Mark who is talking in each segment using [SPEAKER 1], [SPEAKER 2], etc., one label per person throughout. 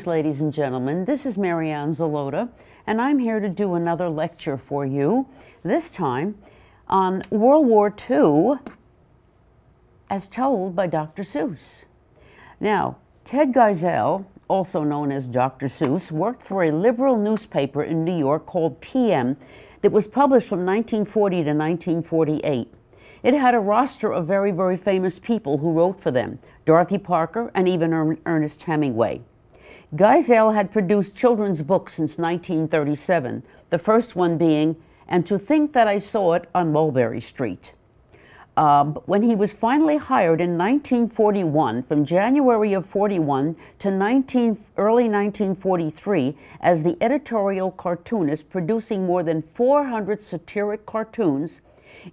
[SPEAKER 1] Greetings, ladies and gentlemen. This is Maryann Zolota, and I'm here to do another lecture for you, this time on World War II as told by Dr. Seuss. Now, Ted Geisel, also known as Dr. Seuss, worked for a liberal newspaper in New York called PM that was published from 1940 to 1948. It had a roster of very, very famous people who wrote for them, Dorothy Parker and even Ernest Hemingway. Geisel had produced children's books since 1937, the first one being, "And to Think That I Saw It on Mulberry Street." When he was finally hired in 1941, from January of 41 to early 1943, as the editorial cartoonist, producing more than 400 satiric cartoons,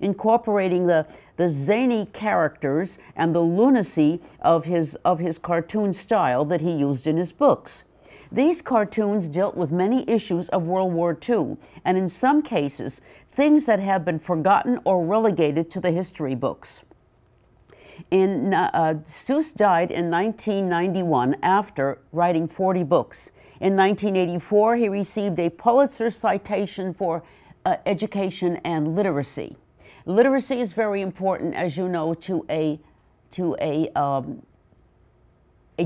[SPEAKER 1] incorporating the zany characters and the lunacy of his cartoon style that he used in his books. These cartoons dealt with many issues of World War II, and in some cases, things that have been forgotten or relegated to the history books. Seuss died in 1991 after writing 40 books. In 1984, he received a Pulitzer citation for education and literacy. Literacy is very important, as you know, to a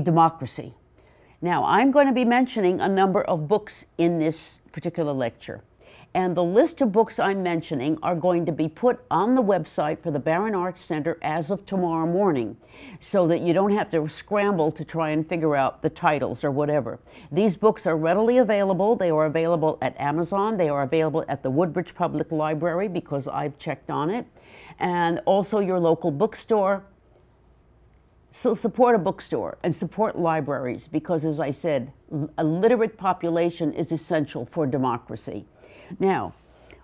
[SPEAKER 1] democracy. Now, I'm going to be mentioning a number of books in this particular lecture. And the list of books I'm mentioning are going to be put on the website for the Barron Arts Center as of tomorrow morning, so that you don't have to scramble to try and figure out the titles or whatever. These books are readily available. They are available at Amazon. They are available at the Woodbridge Public Library because I've checked on it, and also your local bookstore. So support a bookstore and support libraries because, as I said, a literate population is essential for democracy. Now,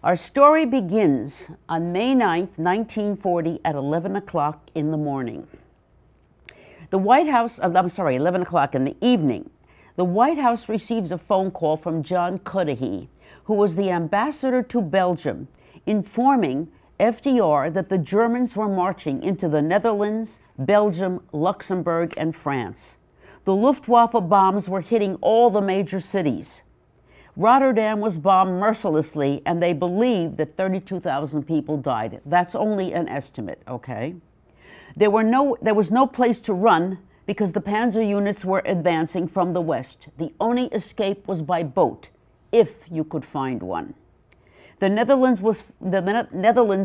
[SPEAKER 1] our story begins on May 9th, 1940 at 11 o'clock in the morning. The White House, 11 o'clock in the evening. The White House receives a phone call from John Cudahy, who was the ambassador to Belgium, informing FDR that the Germans were marching into the Netherlands, Belgium, Luxembourg, and France. The Luftwaffe bombs were hitting all the major cities. Rotterdam was bombed mercilessly, and they believed that 32,000 people died. That's only an estimate, okay? There was no place to run because the panzer units were advancing from the west. The only escape was by boat, if you could find one. The Netherlands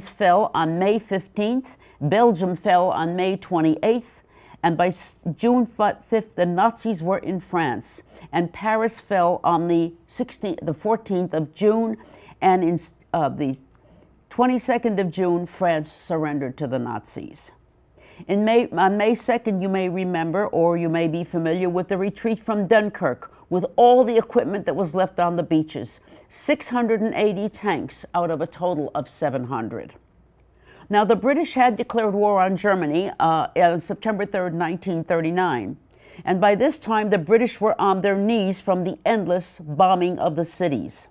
[SPEAKER 1] fell on May 15th, Belgium fell on May 28th, and by June 5th, the Nazis were in France, and Paris fell on the 14th of June, and the 22nd of June, France surrendered to the Nazis. On May 2nd, you may remember, or you may be familiar with the retreat from Dunkirk, with all the equipment that was left on the beaches, 680 tanks out of a total of 700. Now, the British had declared war on Germany on September 3rd, 1939. And by this time, the British were on their knees from the endless bombing of the cities.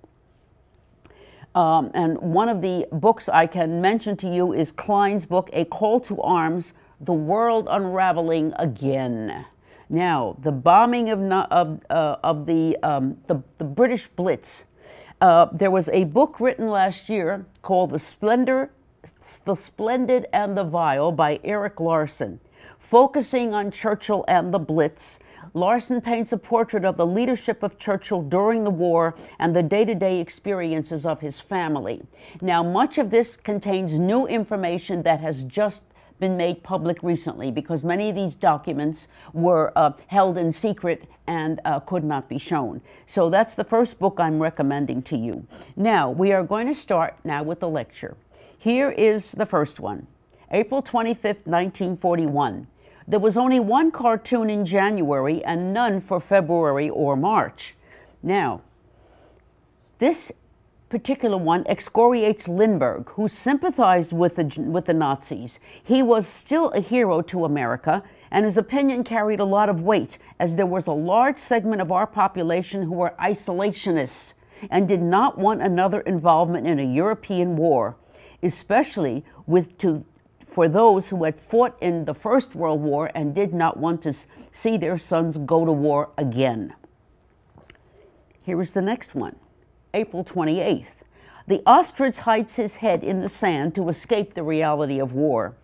[SPEAKER 1] And one of the books I can mention to you is Klein's book, A Call to Arms, The World Unraveling Again. Now, the bombing of the British Blitz. There was a book written last year called The Splendid and the Vile by Eric Larson. Focusing on Churchill and the Blitz, Larson paints a portrait of the leadership of Churchill during the war and the day-to-day experiences of his family. Now, much of this contains new information that has just been made public recently because many of these documents were held in secret and could not be shown. So that's the first book I'm recommending to you. Now, we are going to start now with the lecture. Here is the first one, April 25th, 1941. There was only one cartoon in January and none for February or March. Now, this particular one excoriates Lindbergh, who sympathized with the Nazis. He was still a hero to America, and his opinion carried a lot of weight, as there was a large segment of our population who were isolationists and did not want another involvement in a European war, especially for those who had fought in the First World War and did not want to see their sons go to war again. Here is the next one. April 28th. The ostrich hides his head in the sand to escape the reality of war.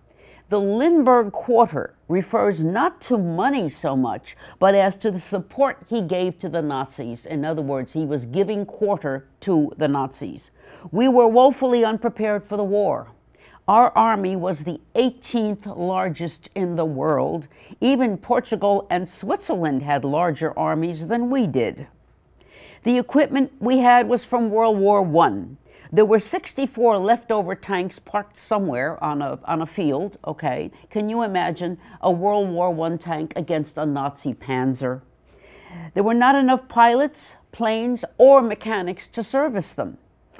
[SPEAKER 1] The Lindbergh Quarter refers not to money so much, but as to the support he gave to the Nazis. In other words, he was giving quarter to the Nazis. We were woefully unprepared for the war. Our army was the 18th largest in the world. Even Portugal and Switzerland had larger armies than we did. The equipment we had was from World War I. There were 64 leftover tanks parked somewhere on a field, okay? Can you imagine a World War I tank against a Nazi Panzer? There were not enough pilots, planes, or mechanics to service them.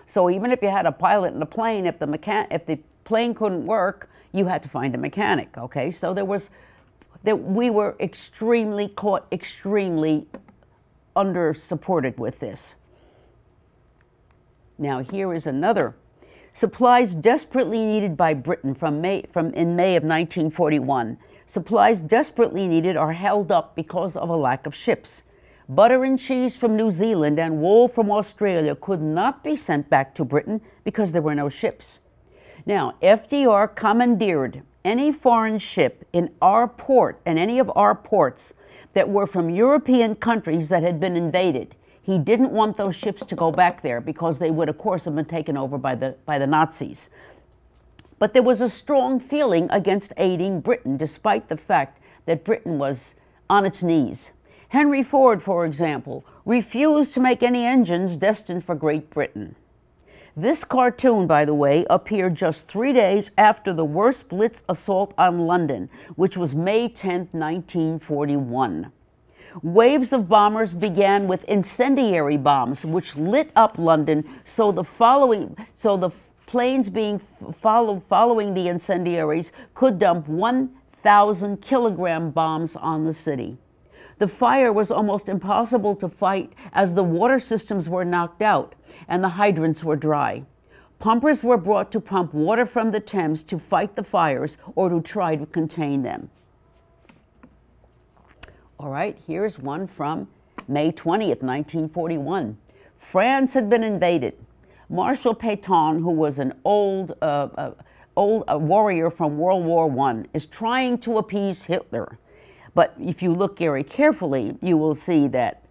[SPEAKER 1] So even if you had a pilot and a plane, if the plane couldn't work, you had to find a mechanic, okay? So we were extremely under-supported with this. Now here is another. Supplies desperately needed by Britain in May of 1941. Supplies desperately needed are held up because of a lack of ships. Butter and cheese from New Zealand and wool from Australia could not be sent back to Britain because there were no ships. Now, FDR commandeered any foreign ship in our port and any of our ports that were from European countries that had been invaded. He didn't want those ships to go back there because they would, of course, have been taken over by the Nazis. But there was a strong feeling against aiding Britain, despite the fact that Britain was on its knees. Henry Ford, for example, refused to make any engines destined for Great Britain. This cartoon, by the way, appeared just 3 days after the worst Blitz assault on London, which was May 10, 1941. Waves of bombers began with incendiary bombs, which lit up London, so the planes following the incendiaries could dump 1,000 kilogram bombs on the city. The fire was almost impossible to fight as the water systems were knocked out and the hydrants were dry. Pumpers were brought to pump water from the Thames to fight the fires or to try to contain them. All right, here's one from May 20th, 1941. France had been invaded. Marshal Pétain, who was an old warrior from World War I, is trying to appease Hitler. But if you look very carefully, you will see that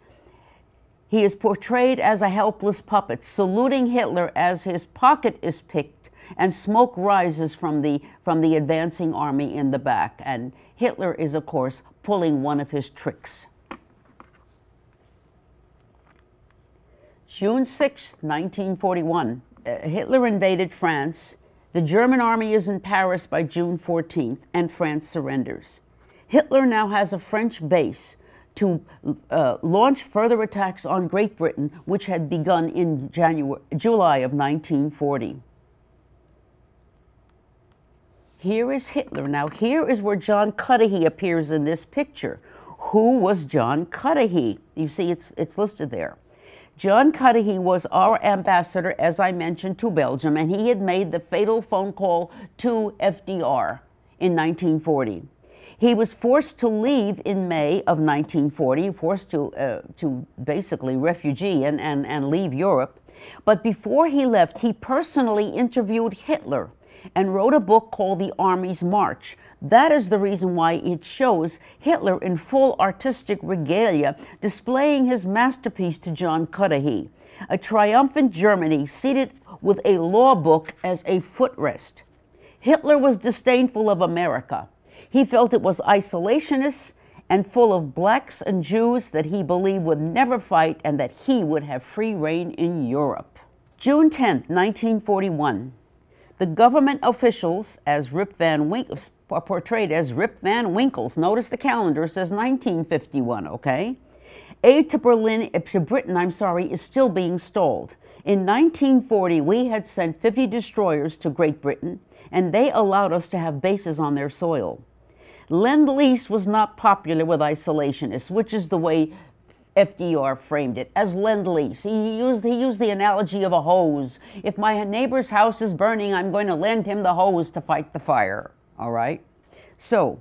[SPEAKER 1] he is portrayed as a helpless puppet, saluting Hitler as his pocket is picked and smoke rises from the advancing army in the back. And Hitler is, of course, pulling one of his tricks. June 6, 1941, Hitler invaded France. The German army is in Paris by June 14th, and France surrenders. Hitler now has a French base to launch further attacks on Great Britain, which had begun in July of 1940. Here is Hitler. Now, here is where John Cudahy appears in this picture. Who was John Cudahy? You see, it's listed there. John Cudahy was our ambassador, as I mentioned, to Belgium, and he had made the fatal phone call to FDR in 1940. He was forced to leave in May of 1940, forced to basically refugee and leave Europe. But before he left, he personally interviewed Hitler and wrote a book called The Army's March. That is the reason why it shows Hitler in full artistic regalia displaying his masterpiece to John Cudahy, a triumphant Germany seated with a law book as a footrest. Hitler was disdainful of America. He felt it was isolationist and full of blacks and Jews that he believed would never fight and that he would have free reign in Europe. June 10, 1941. The government officials, as are portrayed as Rip Van Winkles. Notice the calendar says 1951, okay? Aid to Britain, is still being stalled. In 1940, we had sent 50 destroyers to Great Britain, and they allowed us to have bases on their soil. Lend-Lease was not popular with isolationists, which is the way FDR framed it, as Lend-Lease. He used the analogy of a hose. If my neighbor's house is burning, I'm going to lend him the hose to fight the fire, all right? So,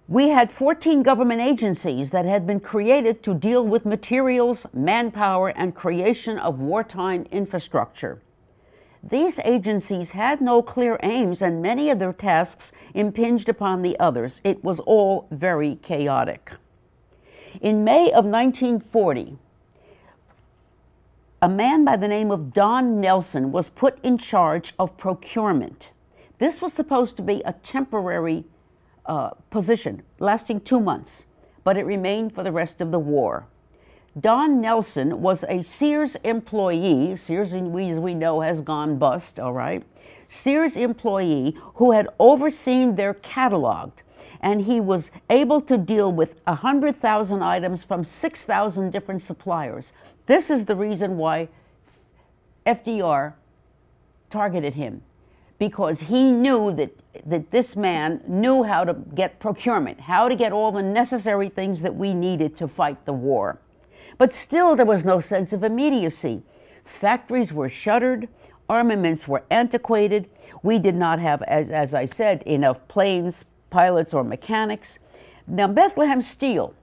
[SPEAKER 1] We had 14 government agencies that had been created to deal with materials, manpower, and creation of wartime infrastructure. These agencies had no clear aims, and many of their tasks impinged upon the others. It was all very chaotic. In May of 1940, a man by the name of Don Nelson was put in charge of procurement. This was supposed to be a temporary position lasting 2 months, but it remained for the rest of the war. Don Nelson was a Sears employee. Sears, as we know, has gone bust, all right? Sears employee who had overseen their catalog, and he was able to deal with 100,000 items from 6,000 different suppliers. This is the reason why FDR targeted him, because he knew that this man knew how to get procurement, how to get all the necessary things that we needed to fight the war. But still, there was no sense of immediacy. Factories were shuttered, armaments were antiquated. We did not have, as I said, enough planes, pilots, or mechanics. Now, Bethlehem Steel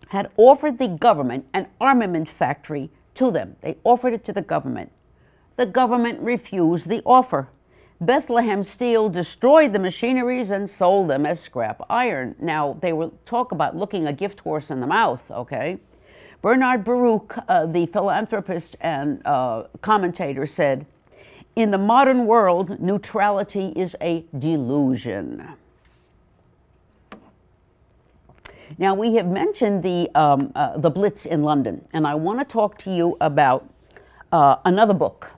[SPEAKER 1] had offered the government an armament factory to them. They offered it to the government. The government refused the offer. Bethlehem Steel destroyed the machineries and sold them as scrap iron. Now, they will talk about looking a gift horse in the mouth, okay? Bernard Baruch, the philanthropist and commentator, said, "In the modern world, neutrality is a delusion." Now, we have mentioned the Blitz in London, and I want to talk to you about another book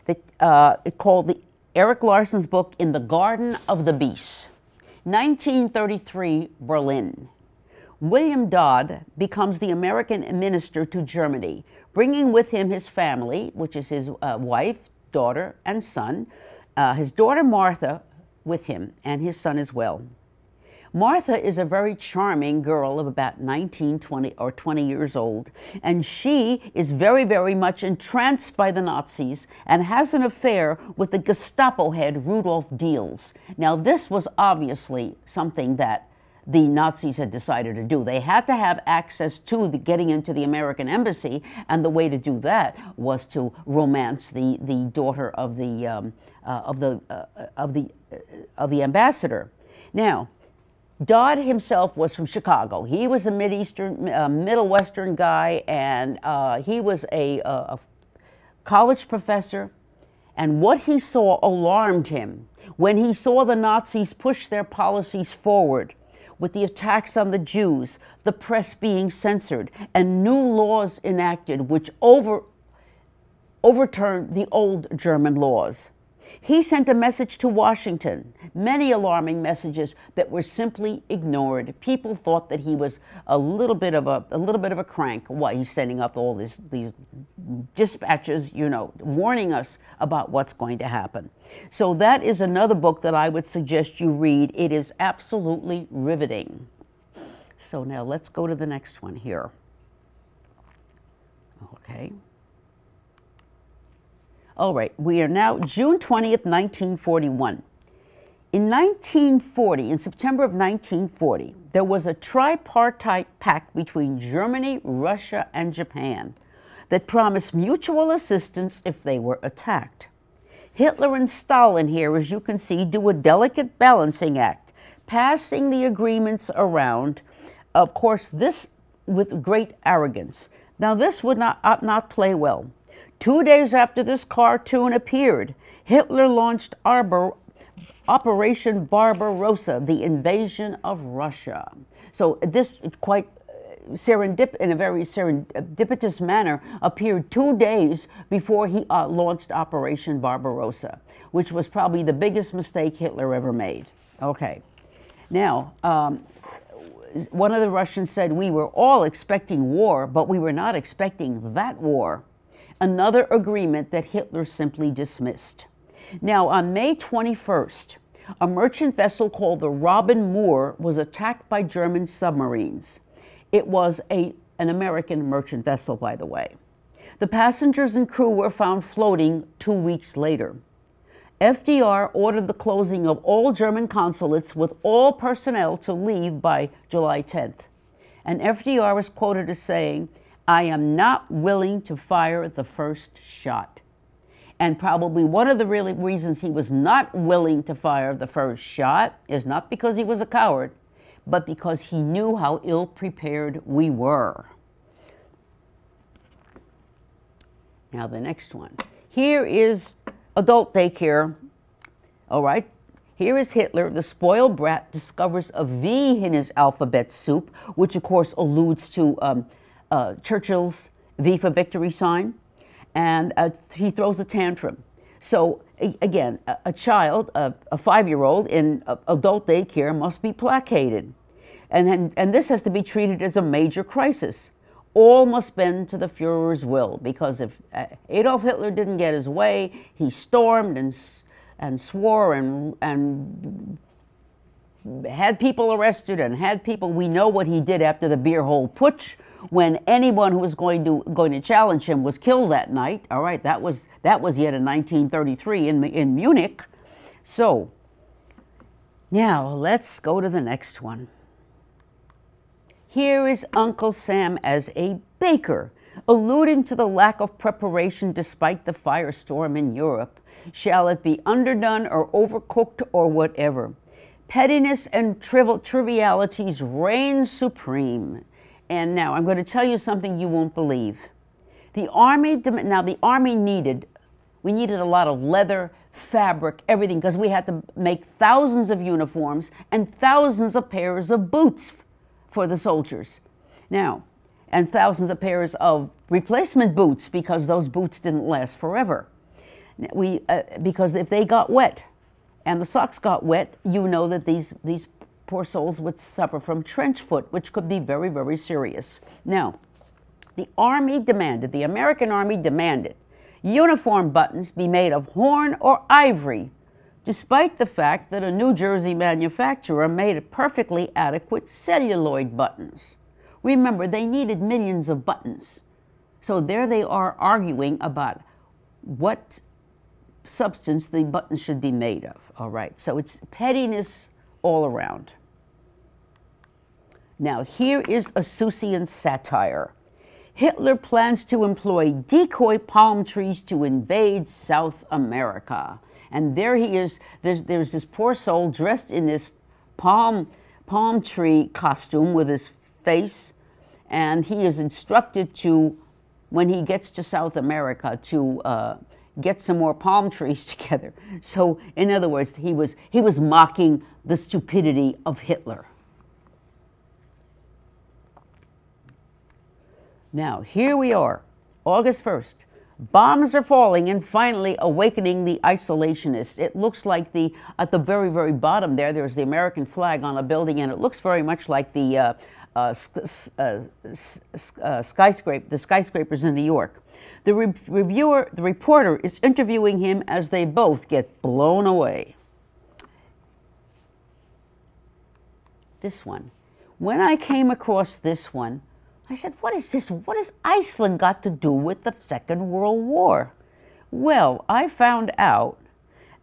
[SPEAKER 1] that called Eric Larson's book, In the Garden of the Beasts, 1933, Berlin. William Dodd becomes the American minister to Germany, bringing with him his family, which is his wife, daughter, and son, his daughter Martha with him, and his son as well. Martha is a very charming girl of about 19, 20, or 20 years old, and she is very, very much entranced by the Nazis and has an affair with the Gestapo head Rudolf Diels. Now, this was obviously something that the Nazis had decided to do. They had to have access to getting into the American embassy, and the way to do that was to romance the daughter of the ambassador. Now, Dodd himself was from Chicago. He was a Middle Western guy, and he was a college professor. And what he saw alarmed him when he saw the Nazis push their policies forward, with the attacks on the Jews, the press being censored, and new laws enacted which overturned the old German laws. He sent a message to Washington, many alarming messages that were simply ignored. People thought that he was a little bit of a crank. Why he's sending up all these dispatches, you know, warning us about what's going to happen. So that is another book that I would suggest you read. It is absolutely riveting. So now let's go to the next one here. Okay. All right, we are now June 20th, 1941. In 1940, in September of 1940, there was a tripartite pact between Germany, Russia, and Japan that promised mutual assistance if they were attacked. Hitler and Stalin here, as you can see, do a delicate balancing act, passing the agreements around, of course, this with great arrogance. Now, this would not play well. 2 days after this cartoon appeared, Hitler launched Operation Barbarossa, the invasion of Russia. So this quite in a very serendipitous manner appeared 2 days before he launched Operation Barbarossa, which was probably the biggest mistake Hitler ever made. Okay. Now, one of the Russians said, "We were all expecting war, but we were not expecting that war." Another agreement that Hitler simply dismissed. Now, on May 21st, a merchant vessel called the Robin Moor was attacked by German submarines. It was an American merchant vessel, by the way. The passengers and crew were found floating 2 weeks later. FDR ordered the closing of all German consulates with all personnel to leave by July 10th. And FDR was quoted as saying, "I am not willing to fire the first shot." And probably one of the reasons he was not willing to fire the first shot is not because he was a coward, but because he knew how ill-prepared we were. Now the next one. Here is adult daycare. All right. Here is Hitler. The spoiled brat discovers a V in his alphabet soup, which of course alludes to Churchill's V for victory sign. And he throws a tantrum. So again, a child, a 5-year-old in adult daycare must be placated. And this has to be treated as a major crisis. All must bend to the Führer's will, because if Adolf Hitler didn't get his way, he stormed and swore and had people arrested and had people. We know what he did after the beer hole putsch, when anyone who was going to challenge him was killed that night. All right, that was yet in 1933 in Munich. So now let's go to the next one. Here is Uncle Sam as a baker, alluding to the lack of preparation despite the firestorm in Europe. Shall it be underdone or overcooked or whatever? Pettiness and trivialities reign supreme. And now I'm going to tell you something you won't believe. The Army we needed a lot of leather, fabric, everything, because we had to make thousands of uniforms and thousands of pairs of boots for the soldiers. Now, and thousands of pairs of replacement boots, because those boots didn't last forever. Because if they got wet and the socks got wet, you know that these poor souls would suffer from trench foot, which could be very, very serious. Now, the American Army demanded uniform buttons be made of horn or ivory, despite the fact that a New Jersey manufacturer made perfectly adequate celluloid buttons. Remember, they needed millions of buttons. So there they are arguing about what substance the buttons should be made of. All right, so it's pettiness all around. Now, here is a Seussian satire. Hitler plans to employ decoy palm trees to invade South America. And there he is, there's this poor soul dressed in this palm tree costume with his face, and he is instructed to, when he gets to South America, to get some more palm trees together. So, in other words, he was mocking the stupidity of Hitler. Now, here we are, August 1st. Bombs are falling and finally awakening the isolationists. It looks like at the very, very bottom there's the American flag on a building, and it looks very much like the skyscrapers in New York. The reporter is interviewing him as they both get blown away. This one. When I came across this one, I said, what is this? What has Iceland got to do with the Second World War? Well, I found out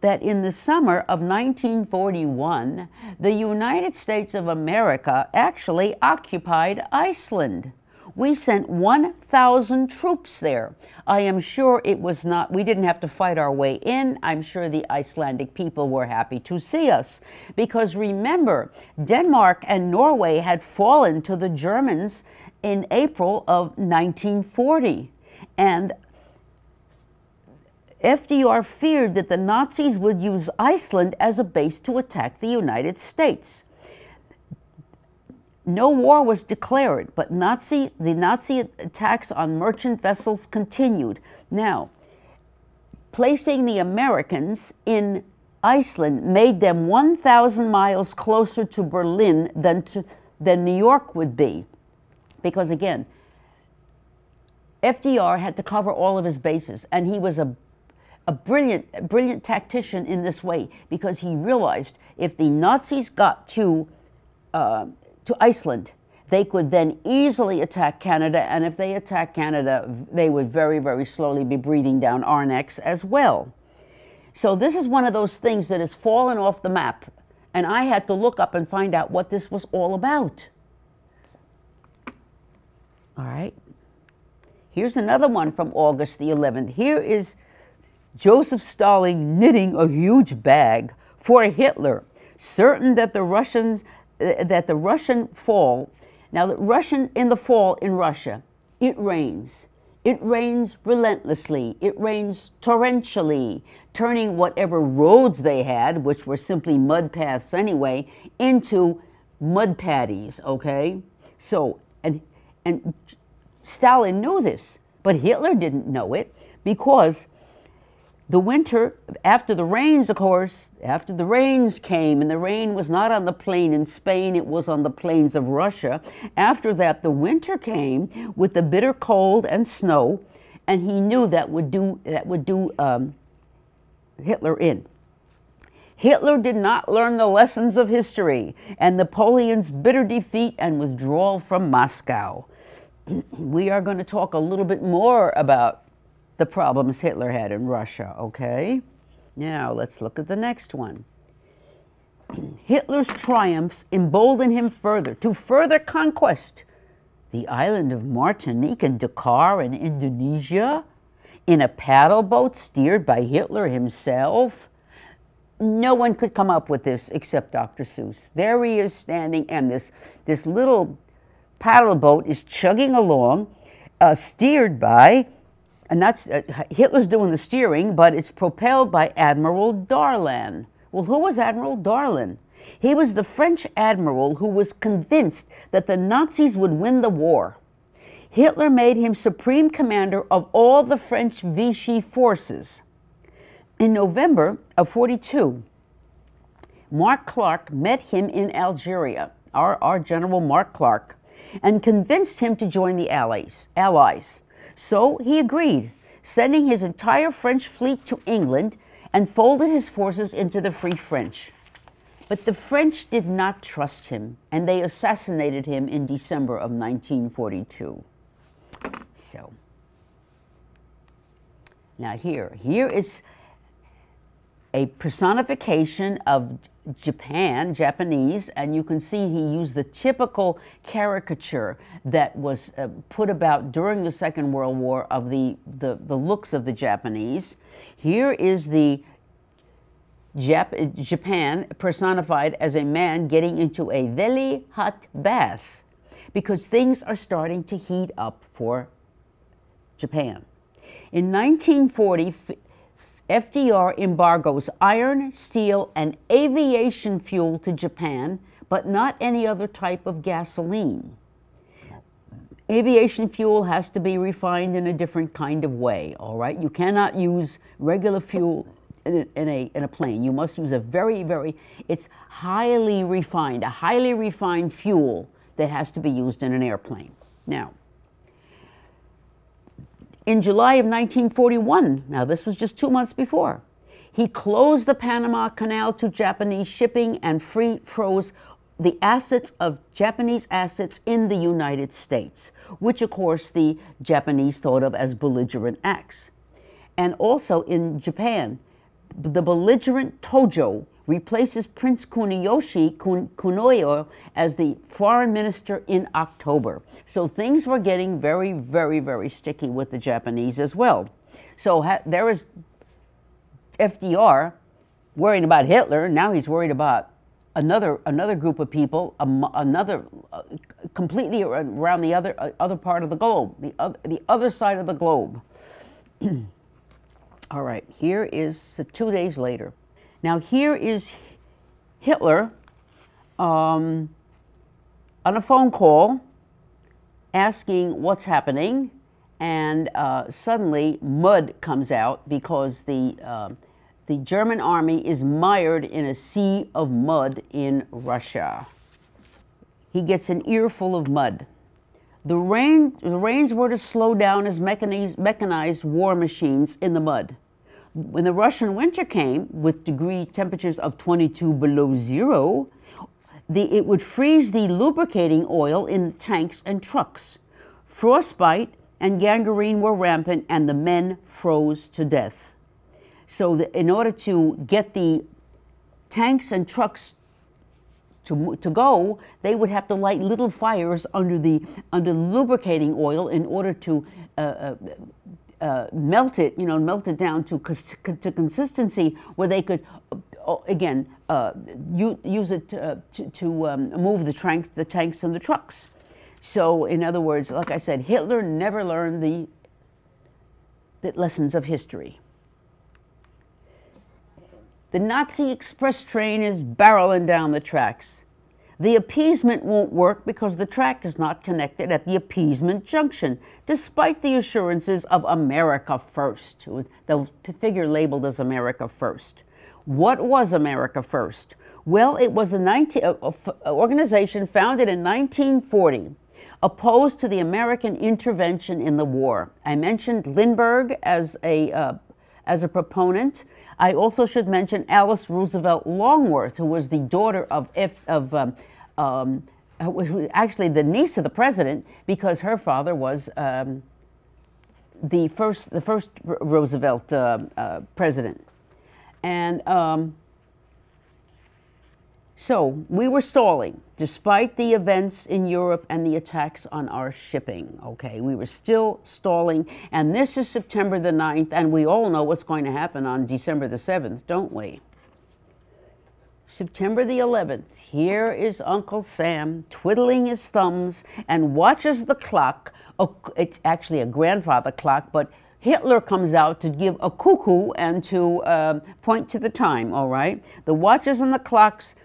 [SPEAKER 1] that in the summer of 1941, the United States of America actually occupied Iceland. We sent 1,000 troops there. I am sure we didn't have to fight our way in. I'm sure the Icelandic people were happy to see us. Because remember, Denmark and Norway had fallen to the Germans in April of 1940. And FDR feared that the Nazis would use Iceland as a base to attack the United States. No war was declared, but the Nazi attacks on merchant vessels continued. Now, placing the Americans in Iceland made them 1,000 miles closer to Berlin than New York would be. Because again, FDR had to cover all of his bases, and he was a brilliant tactician in this way, because he realized if the Nazis got to Iceland, they could then easily attack Canada, and if they attacked Canada, they would very, very slowly be breathing down our necks as well. So this is one of those things that has fallen off the map. And I had to look up and find out what this was all about. All right. Here's another one from August the 11th. Here is Joseph Stalin knitting a huge bag for Hitler, certain that the Russian fall. Now, in the fall in Russia, it rains. It rains relentlessly. It rains torrentially, turning whatever roads they had, which were simply mud paths anyway, into mud paddies, okay? So, and Stalin knew this, but Hitler didn't know it, because the winter, after the rains, of course, after the rains came, and the rain was not on the plain in Spain, it was on the plains of Russia. After that, the winter came with the bitter cold and snow, and he knew that would do Hitler in. Hitler did not learn the lessons of history and Napoleon's bitter defeat and withdrawal from Moscow. We are going to talk a little bit more about the problems Hitler had in Russia, okay? Now, let's look at the next one. Hitler's triumphs emboldened him to further conquest the island of Martinique and Dakar in Indonesia in a paddle boat steered by Hitler himself. No one could come up with this except Dr. Seuss. There he is standing, and this little paddle boat is chugging along, steered by, and that's Hitler's doing the steering, but it's propelled by Admiral Darlan. Well, who was Admiral Darlan? He was the French admiral who was convinced that the Nazis would win the war. Hitler made him supreme commander of all the French Vichy forces. In November of '42, Mark Clark met him in Algeria, our General Mark Clark, and convinced him to join the Allies. So he agreed, sending his entire French fleet to England and folded his forces into the Free French. But the French did not trust him, and they assassinated him in December of 1942. So, now here is a personification of Japanese, and you can see he used the typical caricature that was put about during the Second World War of the looks of the Japanese. Here is the Japan personified as a man getting into a very hot bath because things are starting to heat up for Japan. In 1940, FDR embargoes iron, steel, and aviation fuel to Japan, but not any other type of gasoline. Aviation fuel has to be refined in a different kind of way, all right? You cannot use regular fuel in a plane. You must use it's highly refined, a highly refined fuel that has to be used in an airplane. Now, in July of 1941, now this was just 2 months before, he closed the Panama Canal to Japanese shipping and froze the assets of Japanese assets in the United States, which of course the Japanese thought of as belligerent acts. And also in Japan, the belligerent Tojo replaces Prince Kunoyo as the foreign minister in October. So things were getting very, very, very sticky with the Japanese as well. So there is FDR worrying about Hitler. Now he's worried about another group of people, completely around the other part of the globe, the other side of the globe. All right, here is 2 days later. Now here is Hitler on a phone call asking what's happening, and suddenly mud comes out because the German army is mired in a sea of mud in Russia. He gets an earful of mud. The rains were to slow down as mechanized war machines in the mud. When the Russian winter came, with degree temperatures of 22 below zero, it would freeze the lubricating oil in tanks and trucks. Frostbite and gangrene were rampant, and the men froze to death. So in order to get the tanks and trucks to go, they would have to light little fires under the lubricating oil in order to melt it, melt it down to consistency where they could, again, use it to move the tanks and the trucks. So, in other words, like I said, Hitler never learned the lessons of history. The Nazi express train is barreling down the tracks. The appeasement won't work because the track is not connected at the appeasement junction, despite the assurances of America First. The figure labeled as America First. What was America First? Well, it was an organization founded in 1940, opposed to the American intervention in the war. I mentioned Lindbergh as a proponent. I also should mention Alice Roosevelt Longworth, who was the daughter of actually the niece of the president, because her father was the first Roosevelt president. And so we were stalling, despite the events in Europe and the attacks on our shipping, okay? We were still stalling, and this is September the 9th, and we all know what's going to happen on December the 7th, don't we? September the 11th, here is Uncle Sam twiddling his thumbs and watches the clock. It's actually a grandfather clock, but Hitler comes out to give a cuckoo and to point to the time, all right? The watches and the clocks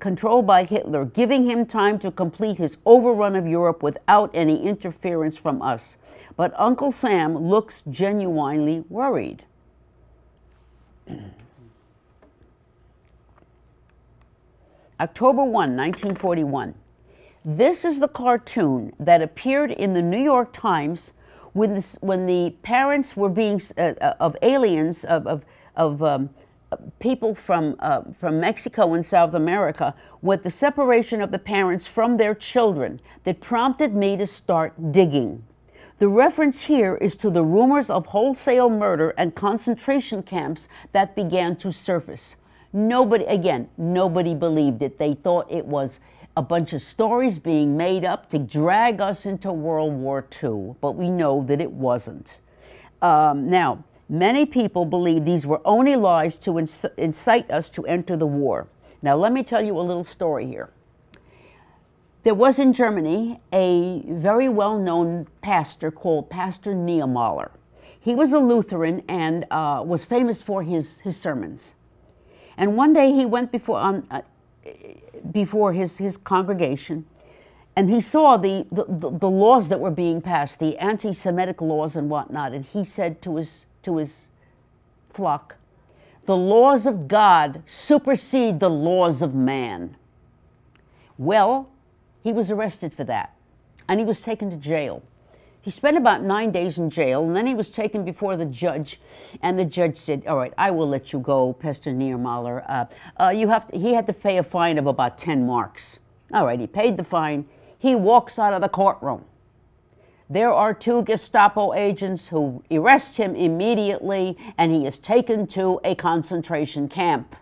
[SPEAKER 1] controlled by Hitler, giving him time to complete his overrun of Europe without any interference from us. But Uncle Sam looks genuinely worried. October 1, 1941. This is the cartoon that appeared in the New York Times when the parents were being of aliens of people from Mexico and South America, with the separation of the parents from their children, that prompted me to start digging. The reference here is to the rumors of wholesale murder and concentration camps that began to surface. Nobody believed it. They thought it was a bunch of stories being made up to drag us into World War II, but we know that it wasn't. Now, many people believe these were only lies to incite us to enter the war. Now, let me tell you a little story here. There was in Germany a very well-known pastor called Pastor Niemöller. He was a Lutheran and was famous for his sermons. And one day he went before his congregation, and he saw the laws that were being passed, the anti-Semitic laws and whatnot, and he said to his flock, "The laws of God supersede the laws of man." Well, he was arrested for that, and he was taken to jail. He spent about 9 days in jail, and then he was taken before the judge, and the judge said, "All right, I will let you go, Pastor Niemöller. He had to pay a fine of about 10 marks. All right, he paid the fine. He walks out of the courtroom. There are 2 Gestapo agents who arrest him immediately, and he is taken to a concentration camp.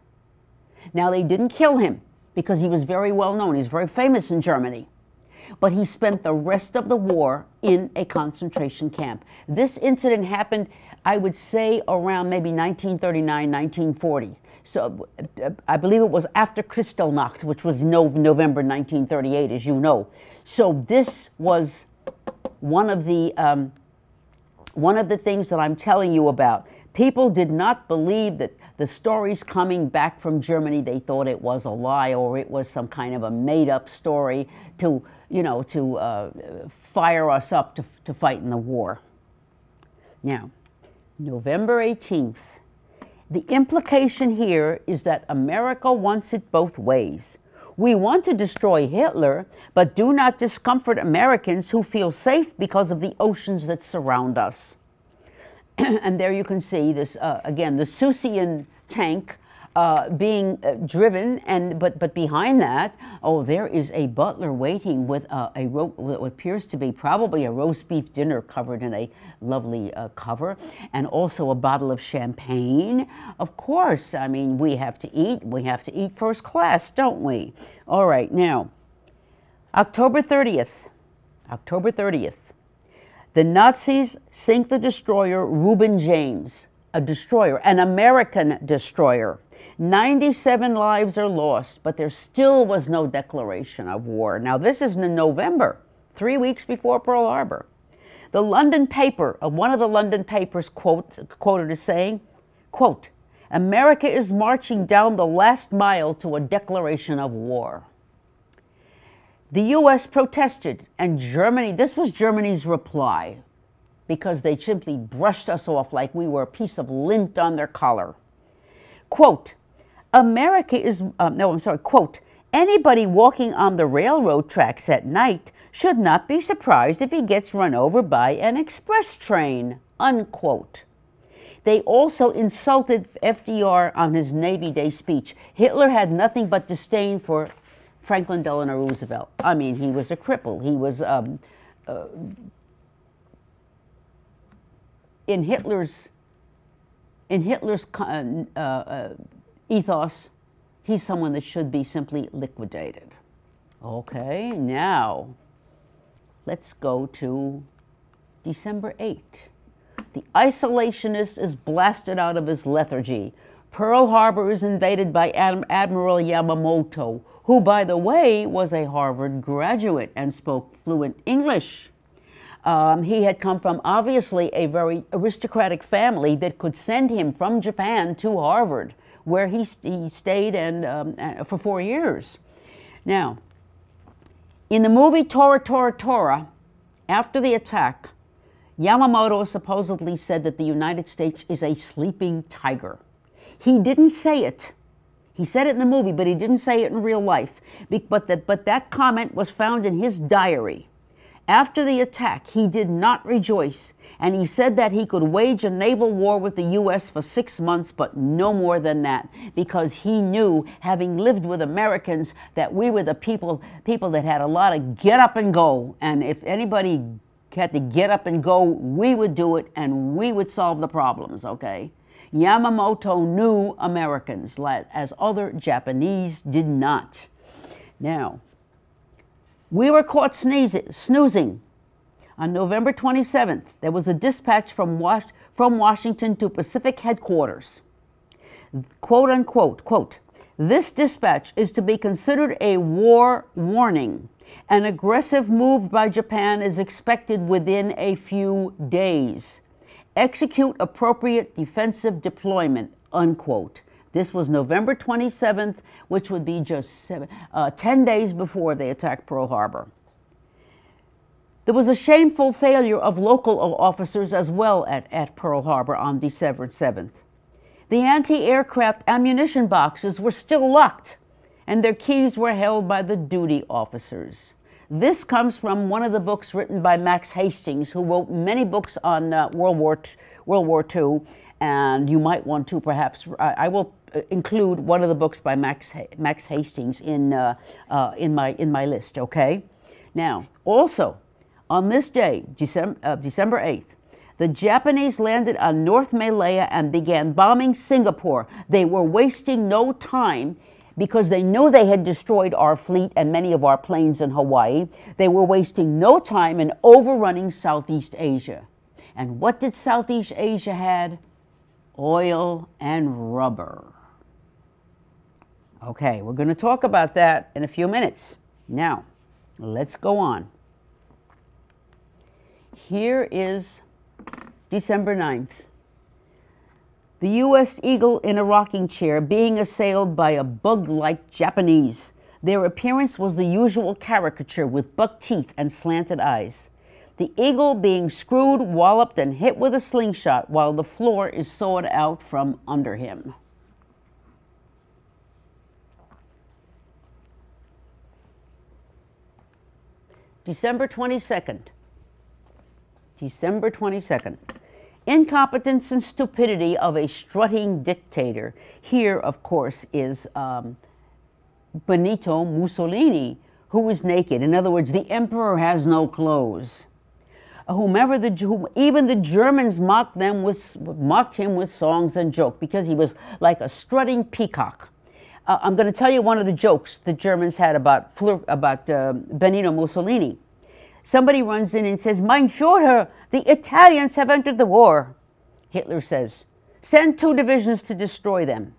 [SPEAKER 1] Now, they didn't kill him because he was very well known. He's very famous in Germany. But he spent the rest of the war in a concentration camp. This incident happened, I would say, around maybe 1939, 1940. So I believe it was after Kristallnacht, which was November 1938, as you know. So this was one of the things that I'm telling you about. People did not believe that the stories coming back from Germany, they thought it was a lie or it was some kind of a made-up story to fire us up to fight in the war. Now, November 18th, the implication here is that America wants it both ways. We want to destroy Hitler, but do not discomfort Americans who feel safe because of the oceans that surround us. And there you can see this, again, the Seussian tank being driven, and but behind that, oh, there is a butler waiting with what appears to be probably a roast beef dinner covered in a lovely cover, and also a bottle of champagne. Of course, I mean, we have to eat. We have to eat first class, don't we? All right, now, October 30th. October 30th. The Nazis sink the destroyer Reuben James, a destroyer, an American destroyer. 97 lives are lost, but there still was no declaration of war. Now, this is in November, 3 weeks before Pearl Harbor. The London paper, one of the London papers quoted as saying, quote, "America is marching down the last mile to a declaration of war." The U.S. protested, and Germany, this was Germany's reply, because they simply brushed us off like we were a piece of lint on their collar. Quote, quote, "Anybody walking on the railroad tracks at night should not be surprised if he gets run over by an express train," unquote. They also insulted FDR on his Navy Day speech. Hitler had nothing but disdain for Franklin Delano Roosevelt. I mean, he was a cripple. He was, in Hitler's ethos, he's someone that should be simply liquidated. Okay, now let's go to December 8th. The isolationist is blasted out of his lethargy. Pearl Harbor is invaded by Admiral Yamamoto, who, by the way, was a Harvard graduate and spoke fluent English. He had come from, obviously, a very aristocratic family that could send him from Japan to Harvard, where he stayed for 4 years. Now, in the movie Tora, Tora, Tora, after the attack, Yamamoto supposedly said that the United States is a sleeping tiger. He didn't say it. He said it in the movie, but he didn't say it in real life. But that comment was found in his diary. After the attack, he did not rejoice, and he said that he could wage a naval war with the U.S. for 6 months, but no more than that, because he knew, having lived with Americans, that we were the people that had a lot of get up and go, and if anybody had to get up and go, we would do it, and we would solve the problems, okay? Yamamoto knew Americans, as other Japanese did not. Now, we were caught snoozing. On November 27th, there was a dispatch from Washington to Pacific headquarters. Quote, unquote, quote, "This dispatch is to be considered a war warning. An aggressive move by Japan is expected within a few days. Execute appropriate defensive deployment," unquote. This was November 27th, which would be just 10 days before they attacked Pearl Harbor. There was a shameful failure of local officers as well at Pearl Harbor on December 7th. The anti-aircraft ammunition boxes were still locked, and their keys were held by the duty officers. This comes from one of the books written by Max Hastings, who wrote many books on World War II, and you might want to perhaps, I will include one of the books by Max Hastings in my list, okay? Now, also, on this day, December 8th, the Japanese landed on North Malaya and began bombing Singapore. They were wasting no time because they knew they had destroyed our fleet and many of our planes in Hawaii. They were wasting no time in overrunning Southeast Asia. And what did Southeast Asia had? Oil and rubber. Okay, we're going to talk about that in a few minutes. Now, let's go on. Here is December 9th. The U.S. Eagle in a rocking chair being assailed by a bug-like Japanese. Their appearance was the usual caricature with buck teeth and slanted eyes. The eagle being screwed, walloped, and hit with a slingshot while the floor is sawed out from under him. December 22nd. December 22nd. Incompetence and stupidity of a strutting dictator. Here, of course, is Benito Mussolini, who was naked. In other words, the emperor has no clothes. Even the Germans mocked him with songs and jokes because he was like a strutting peacock. I'm going to tell you one of the jokes the Germans had about Benito Mussolini. Somebody runs in and says, "Mein Führer, the Italians have entered the war." Hitler says, "Send 2 divisions to destroy them."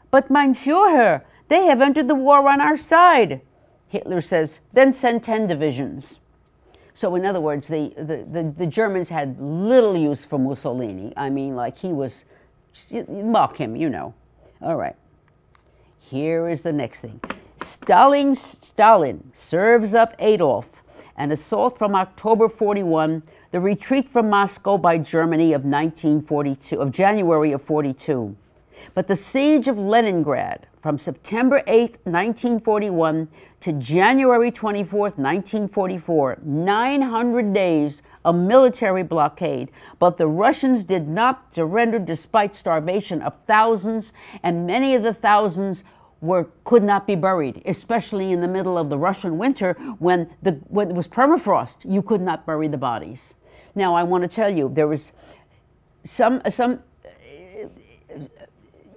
[SPEAKER 1] "But mein Führer, they have entered the war on our side." Hitler says, "Then send 10 divisions." So in other words, the Germans had little use for Mussolini. I mean, like he was, mock him, you know. All right. Here is the next thing. Stalin serves up Adolf. An assault from October 41, the retreat from Moscow by Germany of January of 42. But the siege of Leningrad from September 8, 1941 to January 24, 1944, 900 days of military blockade. But the Russians did not surrender despite starvation of thousands, and many of the thousands could not be buried, especially in the middle of the Russian winter when it was permafrost. You could not bury the bodies. Now, I want to tell you, there was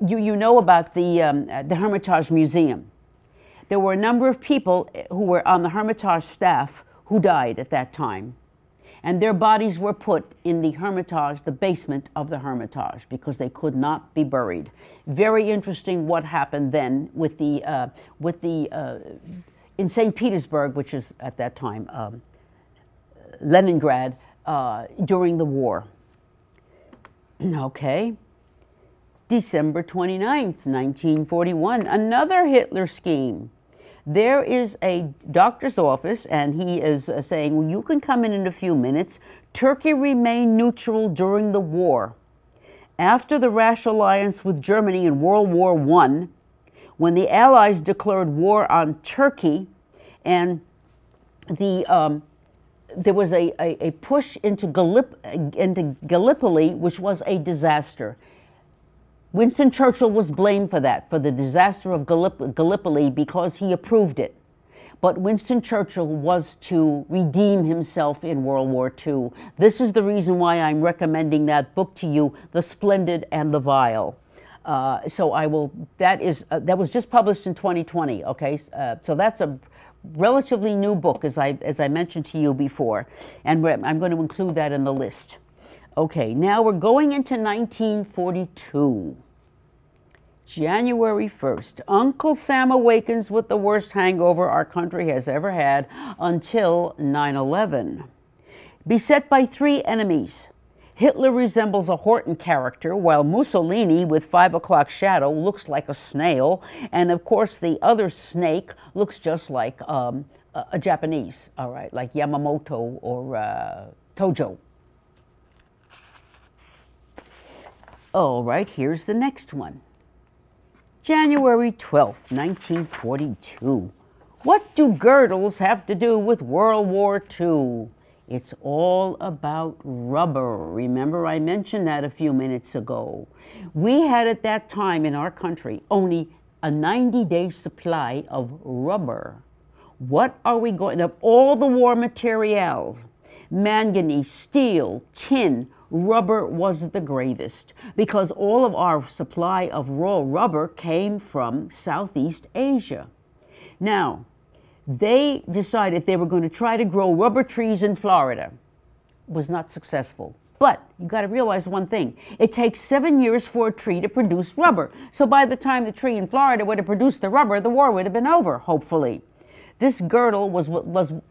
[SPEAKER 1] you know about the Hermitage Museum. There were a number of people who were on the Hermitage staff who died at that time. And their bodies were put in the Hermitage, the basement of the Hermitage, because they could not be buried. Very interesting what happened then with in St. Petersburg, which is at that time Leningrad, during the war. Okay. December 29th, 1941, another Hitler scheme. There is a doctor's office, and he is saying, well, you can come in a few minutes. Turkey remained neutral during the war. After the rash alliance with Germany in World War I, when the Allies declared war on Turkey, and there was a push into Gallipoli, which was a disaster. Winston Churchill was blamed for that, for the disaster of Gallipoli, because he approved it. But Winston Churchill was to redeem himself in World War II. This is the reason why I'm recommending that book to you, The Splendid and the Vile. So I will, that was just published in 2020, okay? So that's a relatively new book, as I mentioned to you before. And I'm going to include that in the list. Okay, now we're going into 1942. January 1st, Uncle Sam awakens with the worst hangover our country has ever had until 9/11. Beset by 3 enemies, Hitler resembles a Horton character, while Mussolini, with 5 o'clock shadow, looks like a snail, and of course the other snake looks just like a Japanese, all right, like Yamamoto or Tojo. All right, here's the next one. January 12th, 1942. What do girdles have to do with World War II? It's all about rubber. Remember, I mentioned that a few minutes ago. We had at that time in our country only a 90-day supply of rubber. What are we going to, all the war materials, manganese, steel, tin, rubber was the gravest, because all of our supply of raw rubber came from Southeast Asia. Now, they decided they were going to try to grow rubber trees in Florida. Was not successful. But you got to realize one thing. It takes 7 years for a tree to produce rubber. So by the time the tree in Florida would have produced the rubber, the war would have been over, hopefully. This girdle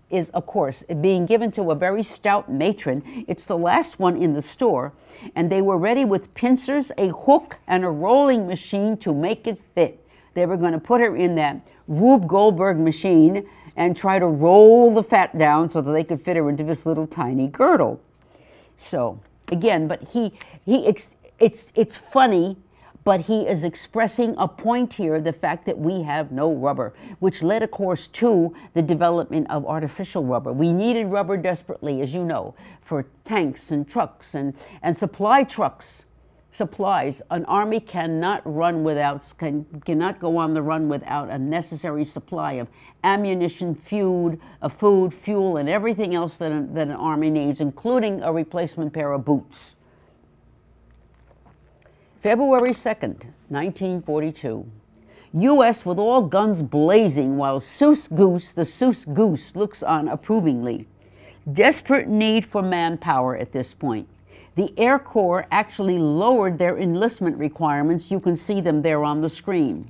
[SPEAKER 1] is, of course, being given to a very stout matron. It's the last one in the store. And they were ready with pincers, a hook, and a rolling machine to make it fit. They were going to put her in that Rube Goldberg machine and try to roll the fat down so that they could fit her into this little tiny girdle. So, again, but it's funny, But he is expressing a point here, the fact that we have no rubber, which led, of course, to the development of artificial rubber. We needed rubber desperately, as you know, for tanks and trucks and supply trucks. Supplies. An army cannot run without, cannot go on the run without a necessary supply of ammunition, food, fuel, and everything else that an army needs, including a replacement pair of boots. February 2nd, 1942. U.S. with all guns blazing while the Seuss Goose looks on approvingly. Desperate need for manpower at this point. The Air Corps actually lowered their enlistment requirements. You can see them there on the screen.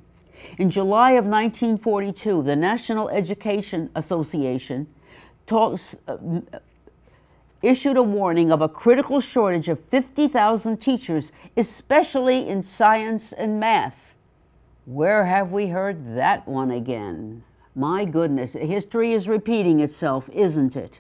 [SPEAKER 1] In July of 1942, the National Education Association issued a warning of a critical shortage of 50,000 teachers, especially in science and math. Where have we heard that one again? My goodness, history is repeating itself, isn't it?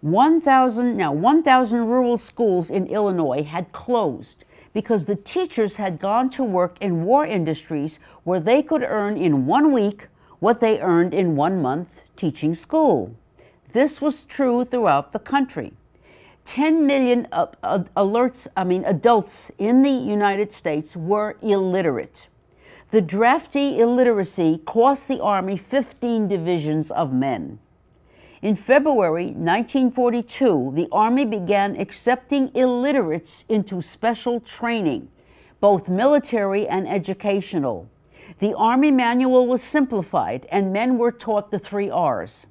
[SPEAKER 1] 1,000 rural schools in Illinois had closed because the teachers had gone to work in war industries where they could earn in 1 week what they earned in 1 month teaching school. This was true throughout the country. 10 million adults in the United States were illiterate. The drafty illiteracy cost the Army 15 divisions of men. In February 1942, the Army began accepting illiterates into special training, both military and educational. The Army manual was simplified, and men were taught the 3 R's.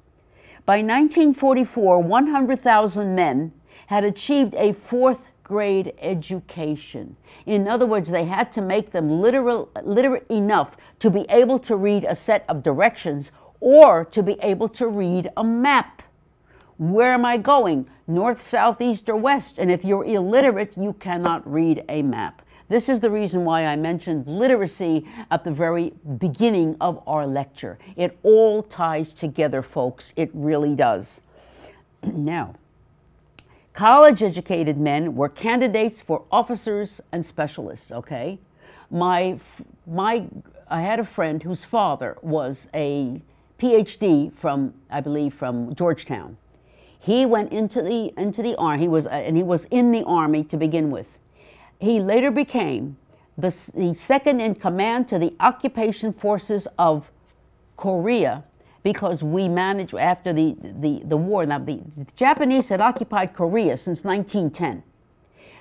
[SPEAKER 1] By 1944, 100,000 men had achieved a 4th grade education. In other words, they had to make them literate enough to be able to read a set of directions or to be able to read a map. Where am I going? North, south, east, or west? And if you're illiterate, you cannot read a map. This is the reason why I mentioned literacy at the very beginning of our lecture. It all ties together, folks. It really does. Now, college-educated men were candidates for officers and specialists, okay? I had a friend whose father was a PhD from, I believe, from Georgetown. He went into the army. He was in the Army to begin with. He later became the second in command to the occupation forces of Korea, because we managed after the war. Now the Japanese had occupied Korea since 1910.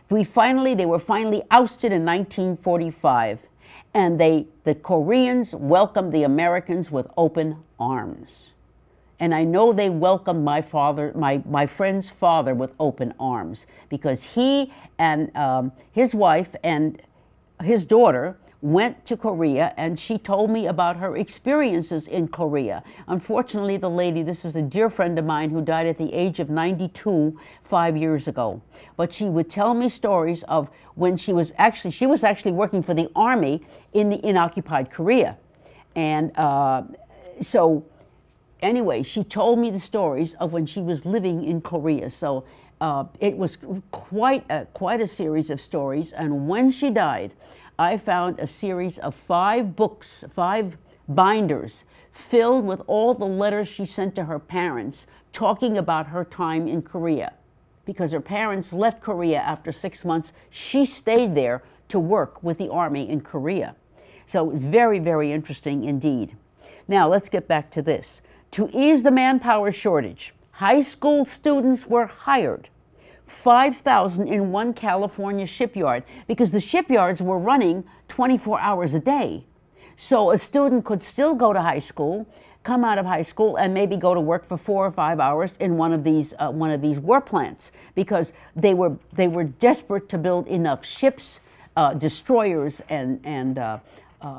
[SPEAKER 1] They were finally ousted in 1945. And the Koreans welcomed the Americans with open arms. And I know they welcomed my friend's father with open arms, because he and his wife and his daughter went to Korea, and she told me about her experiences in Korea. Unfortunately, the lady, this is a dear friend of mine who died at the age of 92 5 years ago. But she would tell me stories of when she was actually working for the Army in occupied Korea. And so anyway, she told me the stories of when she was living in Korea. So it was quite a series of stories. And when she died, I found a series of 5 books, 5 binders, filled with all the letters she sent to her parents talking about her time in Korea. Because her parents left Korea after 6 months, she stayed there to work with the Army in Korea. So very, very interesting indeed. Now let's get back to this. To ease the manpower shortage, high school students were hired. 5,000 in one California shipyard, because the shipyards were running 24 hours a day. So a student could still go to high school, come out of high school, and maybe go to work for 4 or 5 hours in one of these war plants, because they were desperate to build enough ships, destroyers, and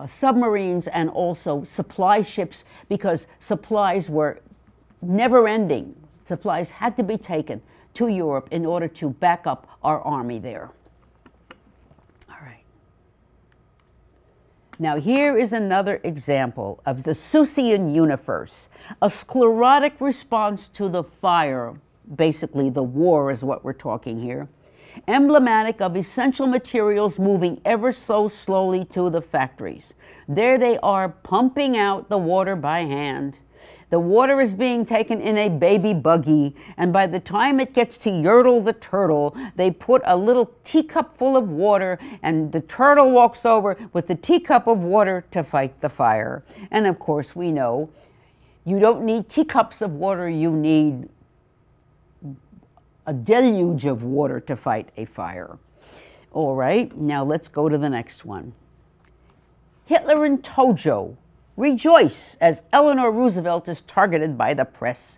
[SPEAKER 1] submarines, and also supply ships, because supplies were never ending. Supplies had to be taken to Europe in order to back up our army there. All right. Now here is another example of the Seussian universe, a sclerotic response to the fire. Basically, the war is what we're talking here. emblematic of essential materials moving ever so slowly to the factories. There they are, pumping out the water by hand. The water is being taken in a baby buggy, and by the time it gets to Yertle the turtle, they put a little teacup full of water, and the turtle walks over with the teacup of water to fight the fire. And of course, we know you don't need teacups of water, you need a deluge of water to fight a fire. All right, now let's go to the next one. Hitler and Tojo rejoice as Eleanor Roosevelt is targeted by the press.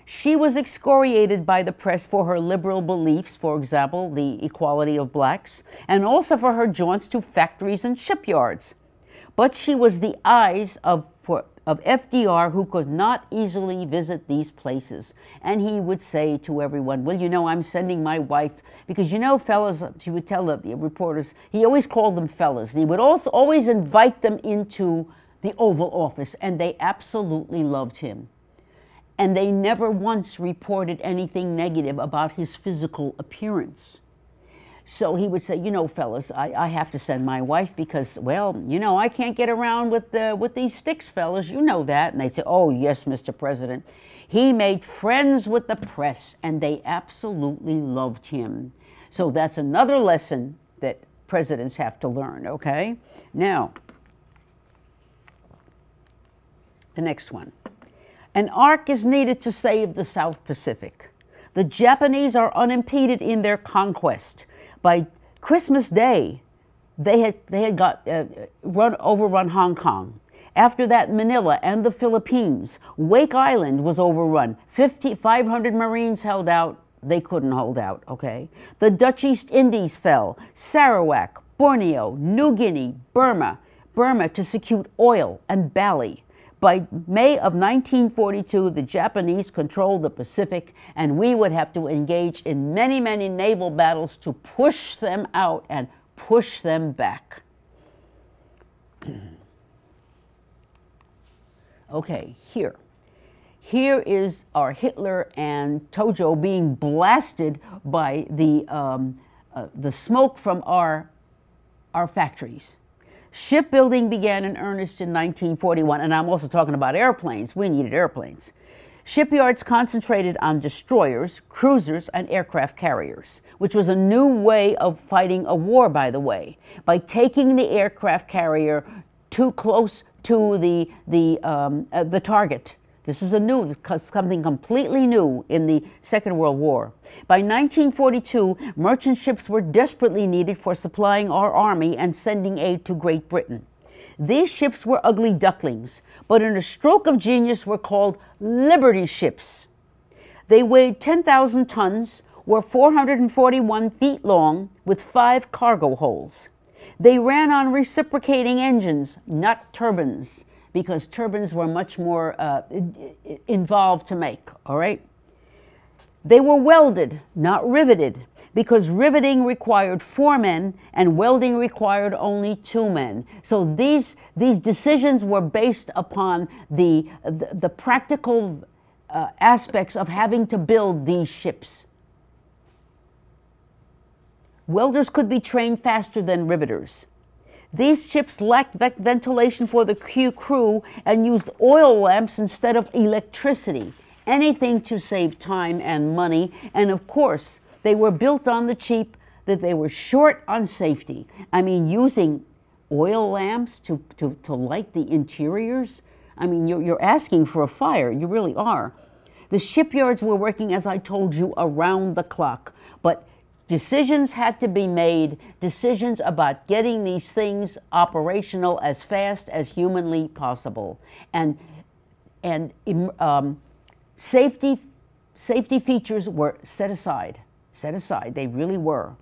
[SPEAKER 1] She was excoriated by the press for her liberal beliefs, for example, the equality of blacks, and also for her jaunts to factories and shipyards. But she was the eyes of FDR, who could not easily visit these places. And he would say to everyone, well, you know, I'm sending my wife, because you know, fellas, she would tell the reporters, he always called them fellas. He would also always invite them into the Oval Office, and they absolutely loved him. And they never once reported anything negative about his physical appearance. So he would say, you know, fellas, I have to send my wife because, well, you know, I can't get around with these sticks, fellas. You know that. And they'd say, oh, yes, Mr. President. He made friends with the press, and they absolutely loved him. So that's another lesson that presidents have to learn, okay? Now, the next one. An ark is needed to save the South Pacific. The Japanese are unimpeded in their conquest. By Christmas Day, they had overrun Hong Kong. After that, Manila and the Philippines. Wake Island was overrun. 500 Marines held out. They couldn't hold out, okay? The Dutch East Indies fell. Sarawak, Borneo, New Guinea, Burma to secure oil and Bali. By May of 1942, the Japanese controlled the Pacific, and we would have to engage in many, many naval battles to push them out and push them back. Okay, here. Here is our Hitler and Tojo being blasted by the smoke from our factories. Shipbuilding began in earnest in 1941, and I'm also talking about airplanes. We needed airplanes. Shipyards concentrated on destroyers, cruisers, and aircraft carriers, which was a new way of fighting a war, by the way, by taking the aircraft carrier too close to the target. This is something completely new in the Second World War. By 1942, merchant ships were desperately needed for supplying our army and sending aid to Great Britain. These ships were ugly ducklings, but in a stroke of genius were called Liberty ships. They weighed 10,000 tons, were 441 feet long, with 5 cargo holds. They ran on reciprocating engines, not turbines, because turbines were much more involved to make, all right? They were welded, not riveted, because riveting required 4 men and welding required only 2 men. So these decisions were based upon the practical aspects of having to build these ships. Welders could be trained faster than riveters. These ships lacked ventilation for the crew and used oil lamps instead of electricity, anything to save time and money. And of course, they were built on the cheap, that they were short on safety. I mean, using oil lamps to light the interiors? I mean, you're asking for a fire, you really are. The shipyards were working, as I told you, around the clock. But decisions had to be made, decisions about getting these things operational as fast as humanly possible. And safety features were set aside. They really were.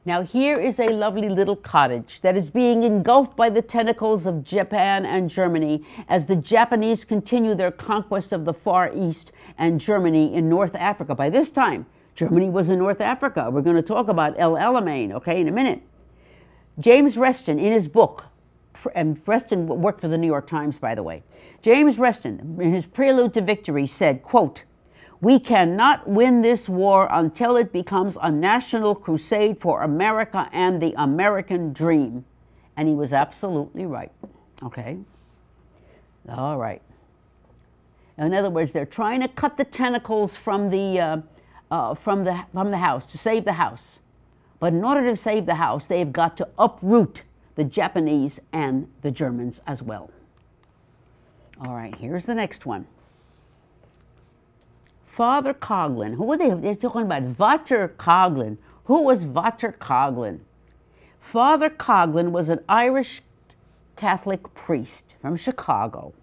[SPEAKER 1] Now here is a lovely little cottage that is being engulfed by the tentacles of Japan and Germany as the Japanese continue their conquest of the Far East and Germany in North Africa. By this time, Germany was in North Africa. We're going to talk about El Alamein, okay, in a minute. James Reston, in his book, and Reston worked for the New York Times, by the way. James Reston, in his Prelude to Victory, said, quote, We cannot win this war until it becomes a national crusade for America and the American dream. And he was absolutely right. Okay? All right. In other words, they're trying to cut the tentacles from the house, to save the house. But in order to save the house, they've got to uproot the Japanese and the Germans as well. All right, here's the next one. Father Coughlin. Who were they? They're talking about Vater Coughlin. Who was Vater Coughlin? Father Coughlin was an Irish Catholic priest from Chicago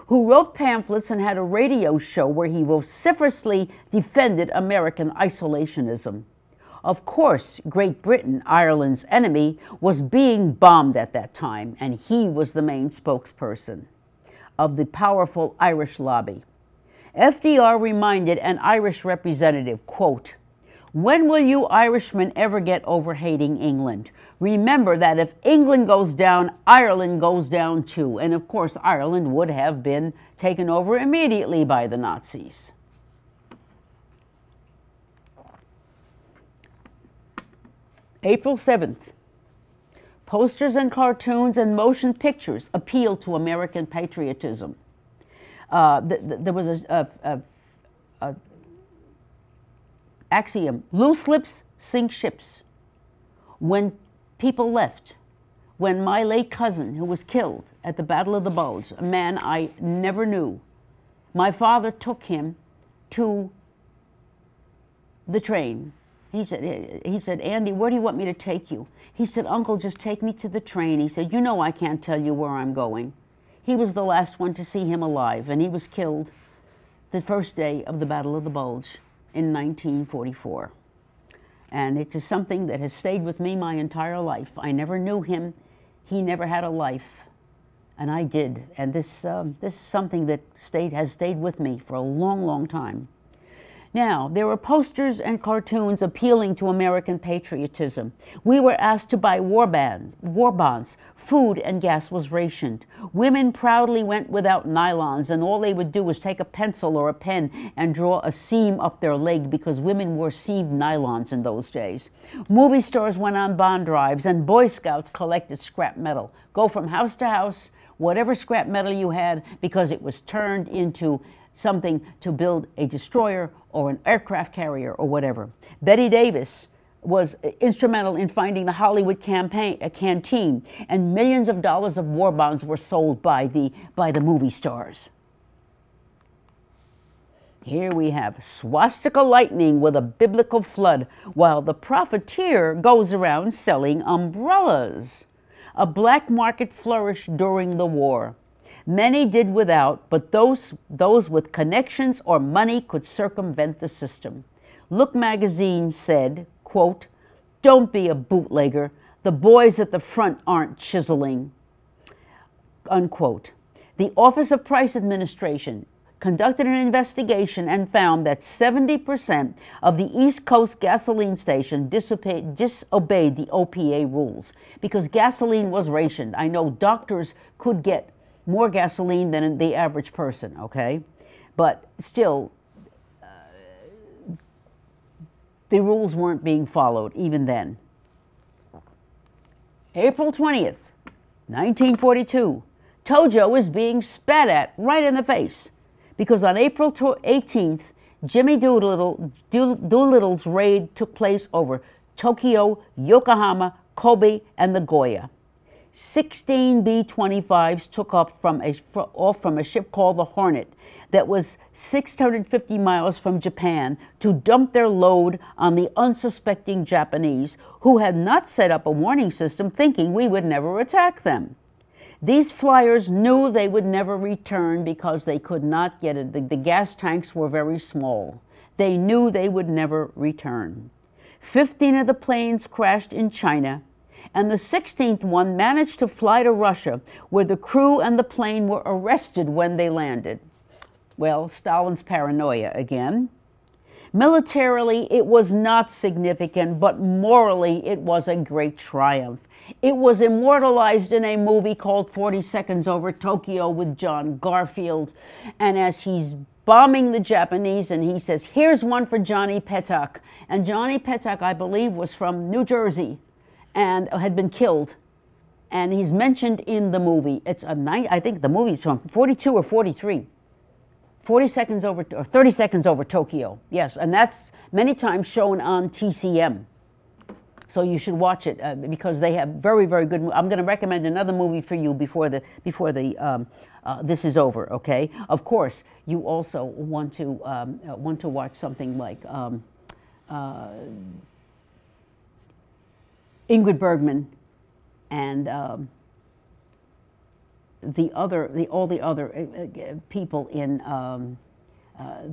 [SPEAKER 1] who wrote pamphlets and had a radio show where he vociferously defended American isolationism. Of course, Great Britain, Ireland's enemy, was being bombed at that time, and he was the main spokesperson of the powerful Irish lobby. FDR reminded an Irish representative, quote, "When will you Irishmen ever get over hating England? Remember that if England goes down, Ireland goes down too." And of course, Ireland would have been taken over immediately by the Nazis. April 7th. Posters and cartoons and motion pictures appeal to American patriotism. There was a axiom: loose lips sink ships. When people left, when my late cousin, who was killed at the Battle of the Bulge, a man I never knew, my father took him to the train. He said, "Andy, where do you want me to take you?" He said, "Uncle, just take me to the train." He said, "You know I can't tell you where I'm going." He was the last one to see him alive, and he was killed the first day of the Battle of the Bulge in 1944. And it is something that has stayed with me my entire life. I never knew him. He never had a life, and I did. And this is something that has stayed with me for a long, long time. Now, there were posters and cartoons appealing to American patriotism. We were asked to buy war bonds. Food and gas was rationed. Women proudly went without nylons, and all they would do was take a pencil or a pen and draw a seam up their leg, because women wore seamed nylons in those days. Movie stores went on bond drives, and Boy Scouts collected scrap metal. Go from house to house, whatever scrap metal you had, because it was turned into something to build a destroyer or an aircraft carrier or whatever. Betty Davis was instrumental in finding the Hollywood canteen, and millions of dollars of war bonds were sold by the movie stars. Here we have swastika lightning with a biblical flood, while the profiteer goes around selling umbrellas. A black market flourished during the war. Many did without, but those with connections or money could circumvent the system. Look magazine said, quote, "Don't be a bootlegger. The boys at the front aren't chiseling," unquote. The Office of Price Administration conducted an investigation and found that 70% of the East Coast gasoline station disobeyed the OPA rules because gasoline was rationed. I know doctors could get more gasoline than the average person, okay? But still, the rules weren't being followed even then. April 20th, 1942, Tojo is being spat at right in the face because on April 18th, Jimmy Doolittle's raid took place over Tokyo, Yokohama, Kobe, and Nagoya. 16 B-25s took off from a ship called the Hornet that was 650 miles from Japan to dump their load on the unsuspecting Japanese, who had not set up a warning system, thinking we would never attack them. These flyers knew they would never return because they could not get it. The gas tanks were very small. They knew they would never return. 15 of the planes crashed in China, and the 16th one managed to fly to Russia, where the crew and the plane were arrested when they landed. Well, Stalin's paranoia again. Militarily, it was not significant, but morally, it was a great triumph. It was immortalized in a movie called 40 Seconds Over Tokyo with John Garfield, and as he's bombing the Japanese, and he says, here's one for Johnny Petak. And Johnny Petak, I believe, was from New Jersey and had been killed. And he's mentioned in the movie. It's a night, I think the movie's from 42 or 43. 40 seconds over, or 30 seconds over Tokyo. Yes, and that's many times shown on TCM. So you should watch it because they have very, very good. I'm going to recommend another movie for you before this is over. Okay. Of course, you also want to watch something like Ingrid Bergman and all the other people in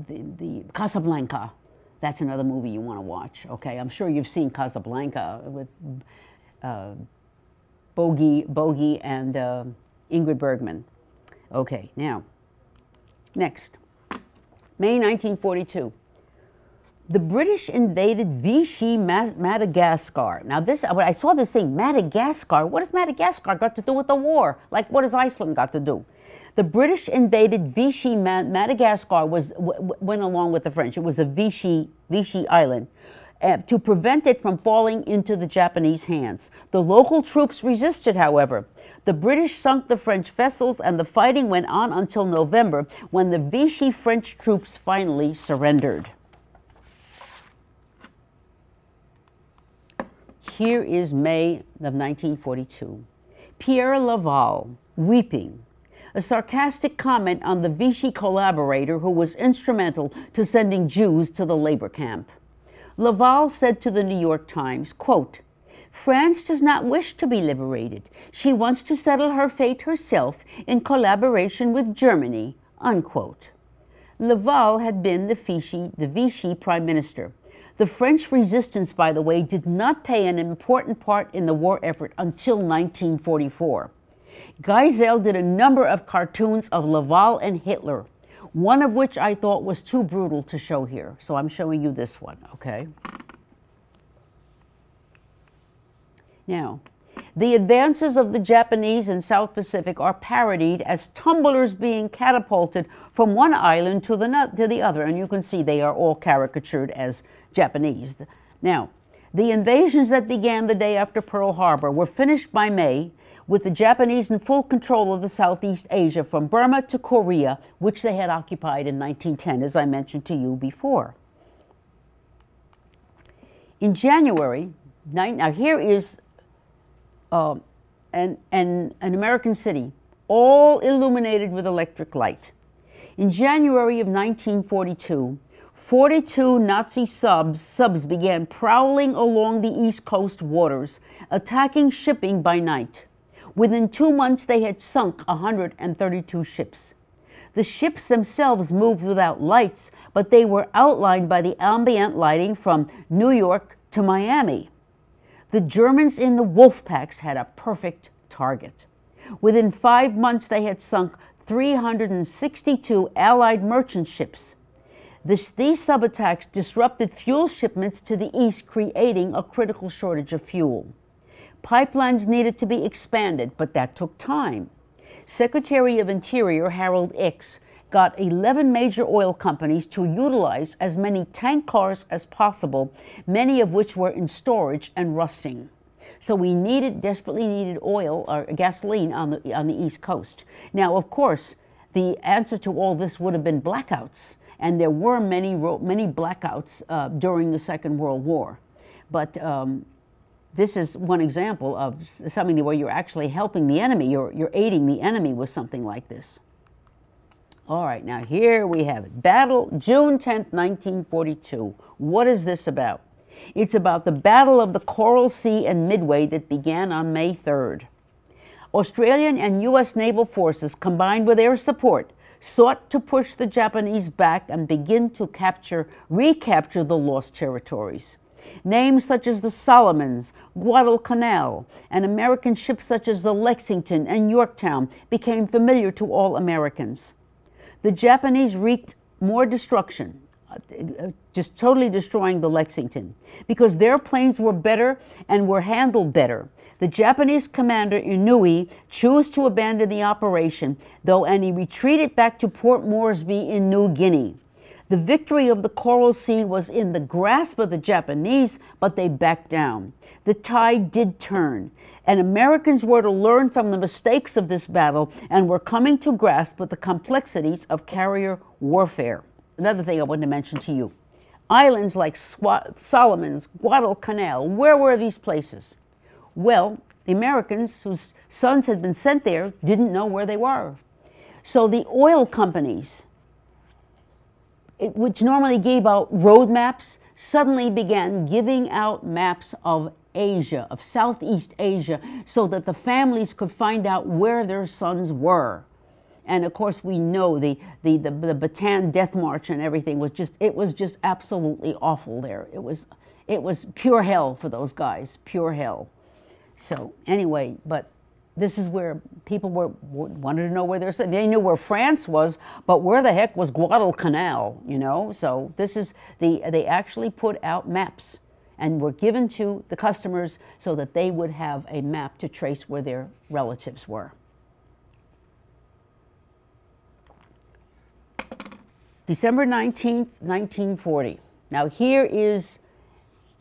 [SPEAKER 1] the Casablanca. That's another movie you want to watch. Okay, I'm sure you've seen Casablanca with Bogey and Ingrid Bergman. Okay, now next, May 1942. The British invaded Vichy, Madagascar. Now this, when I saw this thing, Madagascar, what has Madagascar got to do with the war? Like, what has Iceland got to do? The British invaded Vichy, Madagascar went along with the French. It was a Vichy island to prevent it from falling into the Japanese hands. The local troops resisted, however. The British sunk the French vessels, and the fighting went on until November, when the Vichy French troops finally surrendered. Here is May of 1942. Pierre Laval, weeping. A sarcastic comment on the Vichy collaborator who was instrumental to sending Jews to the labor camp. Laval said to the New York Times, quote, France does not wish to be liberated. She wants to settle her fate herself in collaboration with Germany, unquote. Laval had been the Vichy prime minister. The French resistance, by the way, did not play an important part in the war effort until 1944. Geisel did a number of cartoons of Laval and Hitler, one of which I thought was too brutal to show here. So I'm showing you this one, okay? Now, the advances of the Japanese in South Pacific are parodied as tumblers being catapulted from one island to the other. And you can see they are all caricatured as Japanese. Now, the invasions that began the day after Pearl Harbor were finished by May, with the Japanese in full control of the Southeast Asia from Burma to Korea, which they had occupied in 1910, as I mentioned to you before. In January, now here is an American city, all illuminated with electric light. In January of 1942, 42 Nazi subs began prowling along the East Coast waters, attacking shipping by night. Within 2 months, they had sunk 132 ships. The ships themselves moved without lights, but they were outlined by the ambient lighting from New York to Miami. The Germans in the wolf packs had a perfect target. Within 5 months, they had sunk 362 Allied merchant ships. These sub-attacks disrupted fuel shipments to the east, creating a critical shortage of fuel. Pipelines needed to be expanded, but that took time. Secretary of Interior Harold Ickes got 11 major oil companies to utilize as many tank cars as possible, many of which were in storage and rusting. So we desperately needed oil or gasoline on the East Coast. Now, of course, the answer to all this would have been blackouts, and there were many blackouts during the Second World War. But this is one example of something where you're actually helping the enemy, you're aiding the enemy with something like this. All right, now here we have it. Battle, June 10th, 1942. What is this about? It's about the Battle of the Coral Sea and Midway that began on May 3rd. Australian and U.S. naval forces, combined with air support, sought to push the Japanese back and begin to recapture the lost territories. Names such as the Solomons, Guadalcanal, and American ships such as the Lexington and Yorktown became familiar to all Americans. The Japanese wreaked more destruction just totally destroying the Lexington, because their planes were better and were handled better. The Japanese commander Inouye chose to abandon the operation, though, and he retreated back to Port Moresby in New Guinea. The victory of the Coral Sea was in the grasp of the Japanese, but they backed down. The tide did turn, and Americans were to learn from the mistakes of this battle and were coming to grasp with the complexities of carrier warfare. Another thing I wanted to mention to you. Islands like Solomon's, Guadalcanal, where were these places? Well, the Americans whose sons had been sent there didn't know where they were. So the oil companies, which normally gave out road maps, suddenly began giving out maps of Asia, of Southeast Asia, so that the families could find out where their sons were. And of course, we know the Bataan Death March and everything was just absolutely awful there. It was pure hell for those guys, pure hell. So anyway, but this is where people wanted to know where they knew where France was, but where the heck was Guadalcanal, you know? So this is they actually put out maps and were given to the customers so that they would have a map to trace where their relatives were. December 19th, 1940. Now here is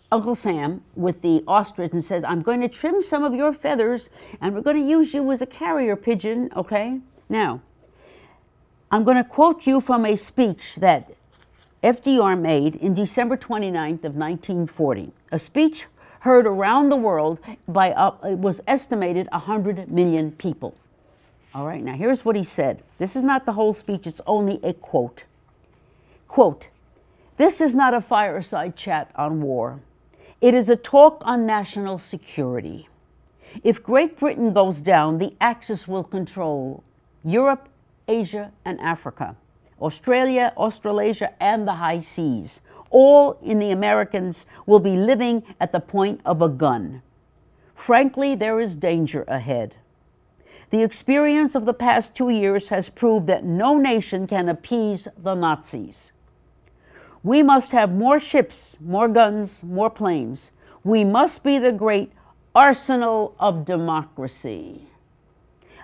[SPEAKER 1] Uncle Sam with the ostrich and says, I'm going to trim some of your feathers and we're going to use you as a carrier pigeon, okay? Now, I'm going to quote you from a speech that FDR made in December 29th of 1940. A speech heard around the world by, it was estimated 100 million people. All right, now here's what he said. This is not the whole speech, it's only a quote. Quote, this is not a fireside chat on war. It is a talk on national security. If Great Britain goes down, the Axis will control Europe, Asia, and Africa, Australia, Australasia, and the high seas. All in the Americans will be living at the point of a gun. Frankly, there is danger ahead. The experience of the past 2 years has proved that no nation can appease the Nazis. We must have more ships, more guns, more planes. We must be the great arsenal of democracy.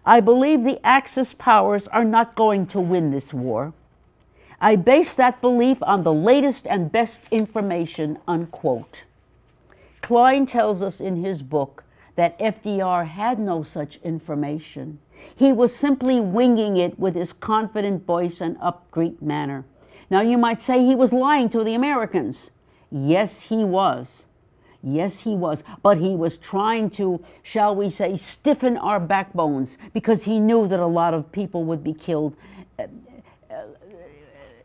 [SPEAKER 1] I believe the Axis powers are not going to win this war. I base that belief on the latest and best information, unquote. Klein tells us in his book that FDR had no such information. He was simply winging it with his confident voice and upbeat manner. Now you might say he was lying to the Americans. Yes, he was. Yes, he was. But he was trying to, shall we say, stiffen our backbones because he knew that a lot of people would be killed.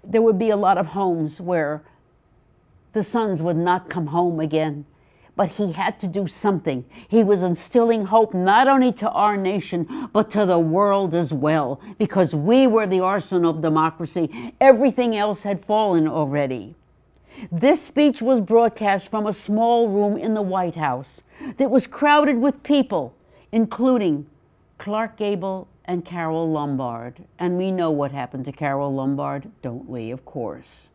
[SPEAKER 1] There would be a lot of homes where the sons would not come home again. But he had to do something. He was instilling hope not only to our nation, but to the world as well, because we were the arsenal of democracy. Everything else had fallen already. This speech was broadcast from a small room in the White House that was crowded with people, including Clark Gable and Carole Lombard. And we know what happened to Carole Lombard, don't we? Of course.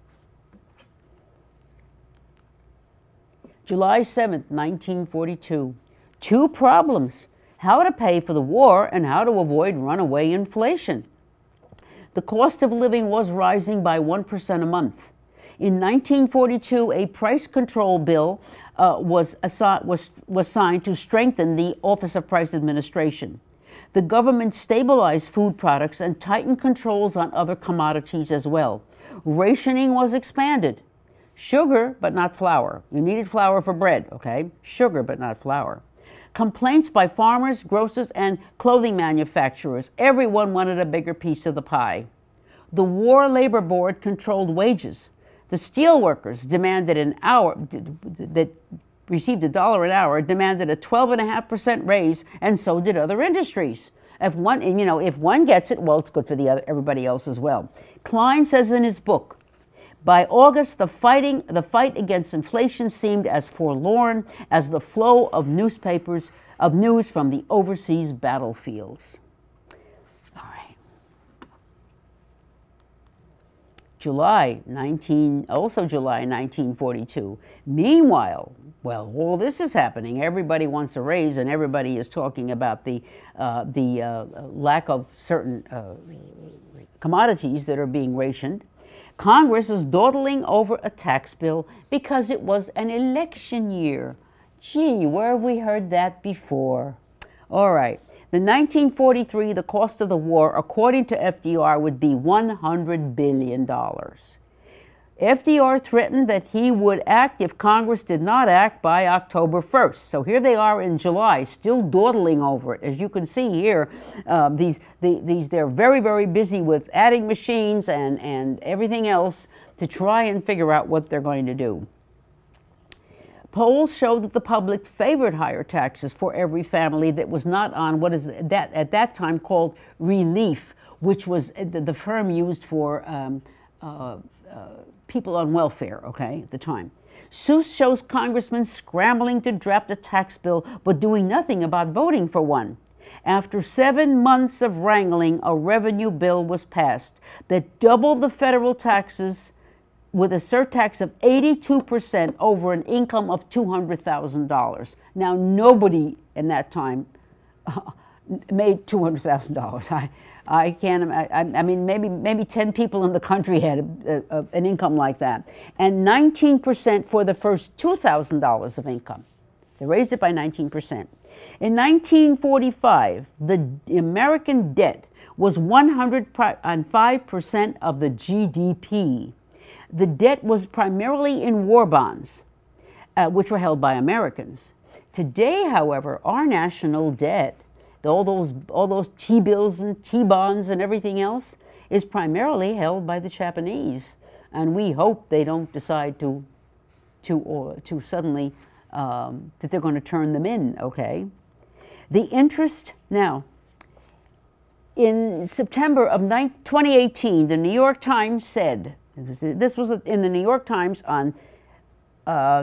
[SPEAKER 1] July 7th, 1942. Two problems: how to pay for the war and how to avoid runaway inflation. The cost of living was rising by 1% a month. In 1942, a price control bill was signed to strengthen the Office of Price Administration. The government stabilized food products and tightened controls on other commodities as well. Rationing was expanded. Sugar, but not flour. You needed flour for bread, okay? Sugar, but not flour. Complaints by farmers, grocers, and clothing manufacturers. Everyone wanted a bigger piece of the pie. The War Labor Board controlled wages. The steel workers demanded that received $1 an hour, demanded a 12.5% raise, and so did other industries. If one gets it, well, it's good for everybody else as well. Klein says in his book, by August, the fight against inflation seemed as forlorn as the flow of news from the overseas battlefields. All right. Also July 1942. Meanwhile, well, all this is happening. Everybody wants a raise, and everybody is talking about the lack of certain commodities that are being rationed. Congress is dawdling over a tax bill because it was an election year. Gee, where have we heard that before? All right. The 1943, the cost of the war, according to FDR, would be $100 billion. FDR threatened that he would act if Congress did not act by October 1st. So here they are in July, still dawdling over it. As you can see here, they're very, very busy with adding machines and everything else to try and figure out what they're going to do. Polls show that the public favored higher taxes for every family that was not on what is that at that time called relief, which was the term used for people on welfare, okay, at the time. Seuss shows congressmen scrambling to draft a tax bill, but doing nothing about voting for one. After 7 months of wrangling, a revenue bill was passed that doubled the federal taxes with a surtax of 82% over an income of $200,000. Now, nobody in that time made $200,000. I can't. I mean, maybe 10 people in the country had an income like that, and 19% for the first $2,000 of income. They raised it by 19%. In 1945, the American debt was 105% of the GDP. The debt was primarily in war bonds, which were held by Americans. Today, however, our national debt, all those T-bills and T-bonds and everything else, is primarily held by the Japanese, and we hope they don't decide to suddenly that they're going to turn them in. Okay, the interest now. In September of 2018, the New York Times said. This was in the New York Times on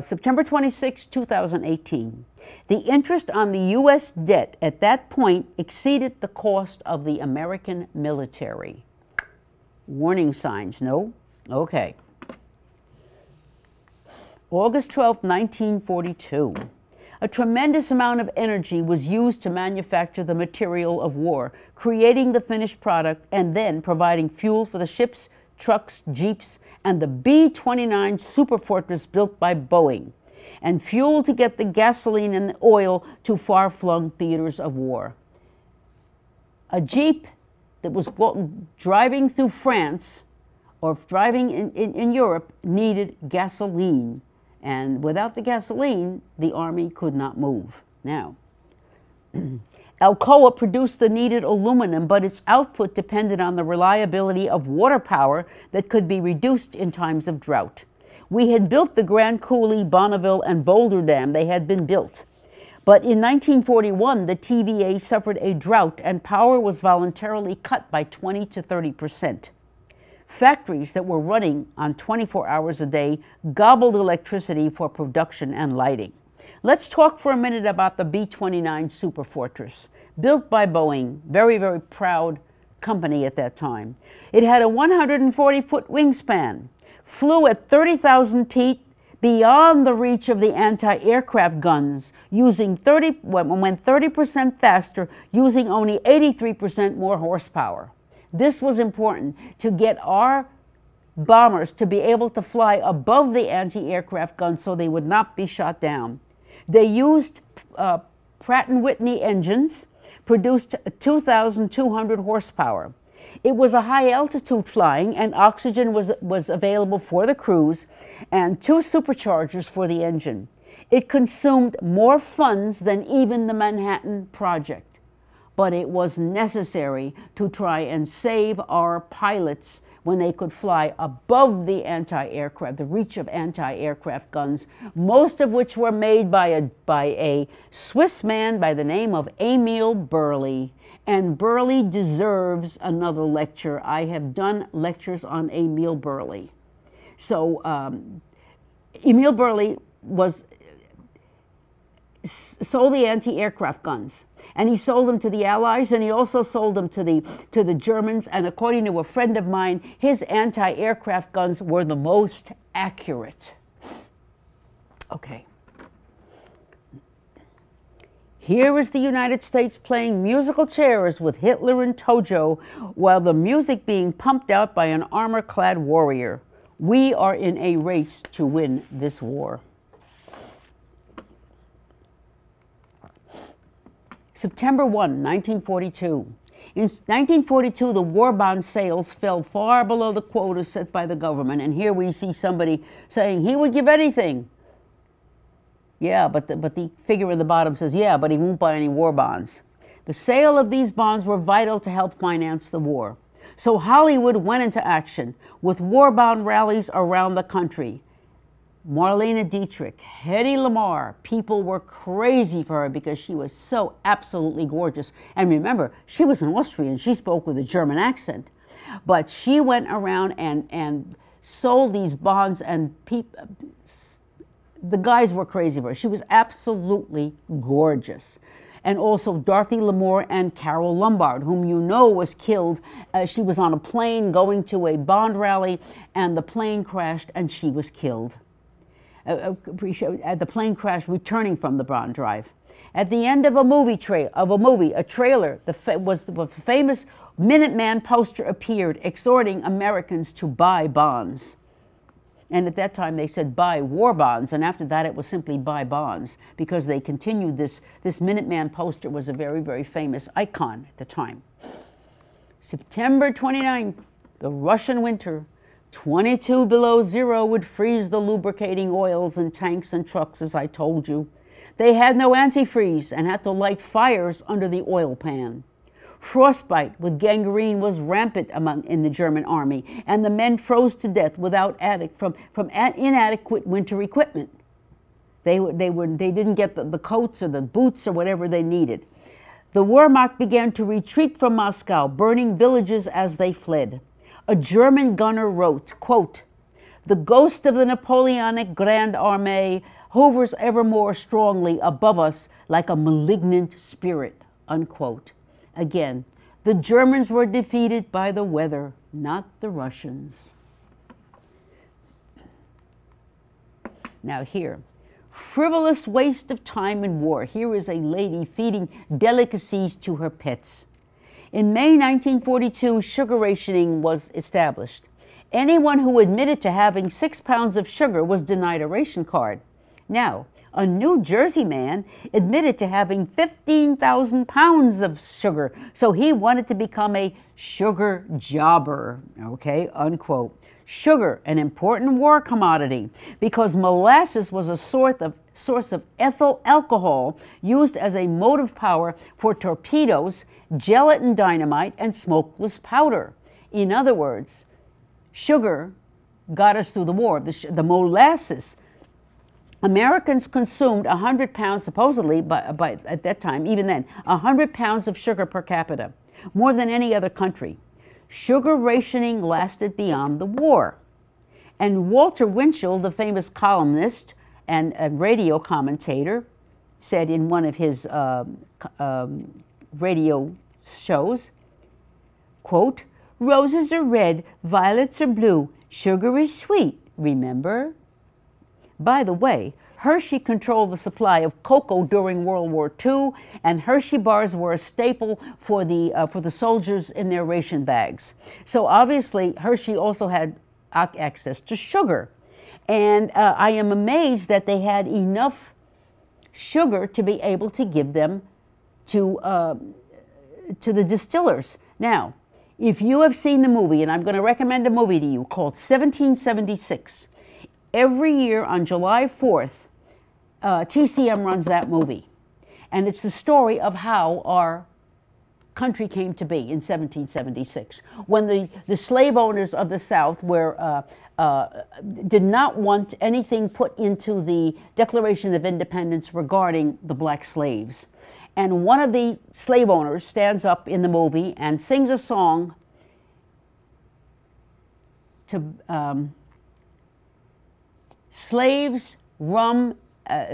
[SPEAKER 1] September 26, 2018. The interest on the U.S. debt at that point exceeded the cost of the American military. Warning signs, no? Okay. August 12, 1942. A tremendous amount of energy was used to manufacture the material of war, creating the finished product and then providing fuel for the ships, trucks, jeeps, and the B-29 Superfortress built by Boeing, and fuel to get the gasoline and the oil to far-flung theaters of war. A jeep that was driving through France or driving in Europe needed gasoline, and without the gasoline, the army could not move. Now, Alcoa produced the needed aluminum, but its output depended on the reliability of water power that could be reduced in times of drought. We had built the Grand Coulee, Bonneville, and Boulder Dam. They had been built. But in 1941, the TVA suffered a drought and power was voluntarily cut by 20 to 30%. Factories that were running on 24 hours a day gobbled electricity for production and lighting. Let's talk for a minute about the B-29 Superfortress, built by Boeing, very, very proud company at that time. It had a 140-foot wingspan, flew at 30,000 feet beyond the reach of the anti-aircraft guns, went 30% faster, using only 83% more horsepower. This was important to get our bombers to be able to fly above the anti-aircraft guns so they would not be shot down. They used Pratt & Whitney engines, produced 2,200 horsepower. It was a high-altitude flying, and oxygen was available for the crews, and 2 superchargers for the engine. It consumed more funds than even the Manhattan Project, but it was necessary to try and save our pilots when they could fly above the reach of anti-aircraft guns, most of which were made by a Swiss man by the name of Emil Burley. And Burley deserves another lecture. I have done lectures on Emil Burley. So Emil Burley sold the anti-aircraft guns. And he sold them to the Allies, and he also sold them to the Germans. And according to a friend of mine, his anti-aircraft guns were the most accurate. Okay. Here is the United States playing musical chairs with Hitler and Tojo, while the music being pumped out by an armor-clad warrior. We are in a race to win this war. September 1, 1942. In 1942, the war bond sales fell far below the quota set by the government. And here we see somebody saying he would give anything. Yeah, but the figure in the bottom says, yeah, but he won't buy any war bonds. The sale of these bonds were vital to help finance the war. So Hollywood went into action with war bond rallies around the country. Marlene Dietrich, Hedy Lamarr, people were crazy for her because she was so absolutely gorgeous. And remember, she was an Austrian. She spoke with a German accent. But she went around and sold these bonds, and the guys were crazy for her. She was absolutely gorgeous. And also Dorothy Lamour and Carol Lombard, whom you know was killed. She was on a plane going to a bond rally, and the plane crashed, and she was killed. The plane crash returning from the bond drive. At the end of a trailer, the famous Minuteman poster appeared, exhorting Americans to buy bonds. And at that time they said buy war bonds, and after that it was simply buy bonds, because they continued this. This Minuteman poster was a very, very famous icon at the time. September 29th, the Russian winter. 22 below zero would freeze the lubricating oils in tanks and trucks, as I told you. They had no antifreeze and had to light fires under the oil pan. Frostbite with gangrene was rampant in the German army, and the men froze to death from inadequate winter equipment. They didn't get the coats or the boots or whatever they needed. The Wehrmacht began to retreat from Moscow, burning villages as they fled. A German gunner wrote, quote, "The ghost of the Napoleonic Grand Armée hovers ever more strongly above us like a malignant spirit," unquote. Again, the Germans were defeated by the weather, not the Russians. Now here, frivolous waste of time in war. Here is a lady feeding delicacies to her pets. In May 1942, sugar rationing was established. Anyone who admitted to having 6 pounds of sugar was denied a ration card. Now, a New Jersey man admitted to having 15,000 pounds of sugar, so he wanted to become a sugar jobber, okay, unquote. Sugar, an important war commodity, because molasses was a source of ethyl alcohol used as a motive power for torpedoes, gelatin dynamite, and smokeless powder. In other words, sugar got us through the war. The molasses. Americans consumed 100 pounds, supposedly, by at that time, even then, 100 pounds of sugar per capita, more than any other country. Sugar rationing lasted beyond the war. And Walter Winchell, the famous columnist and a radio commentator, said in one of his radio shows, quote, "Roses are red, violets are blue, sugar is sweet, remember?" By the way, Hershey controlled the supply of cocoa during World War II, and Hershey bars were a staple for the soldiers in their ration bags. So obviously, Hershey also had access to sugar. And I am amazed that they had enough sugar to be able to give them to the distillers. Now, if you have seen the movie, and I'm going to recommend a movie to you called 1776. Every year on July 4th, TCM runs that movie. And it's the story of how our country came to be in 1776, when the slave owners of the South did not want anything put into the Declaration of Independence regarding the black slaves. And one of the slave owners stands up in the movie and sings a song to slaves, rum,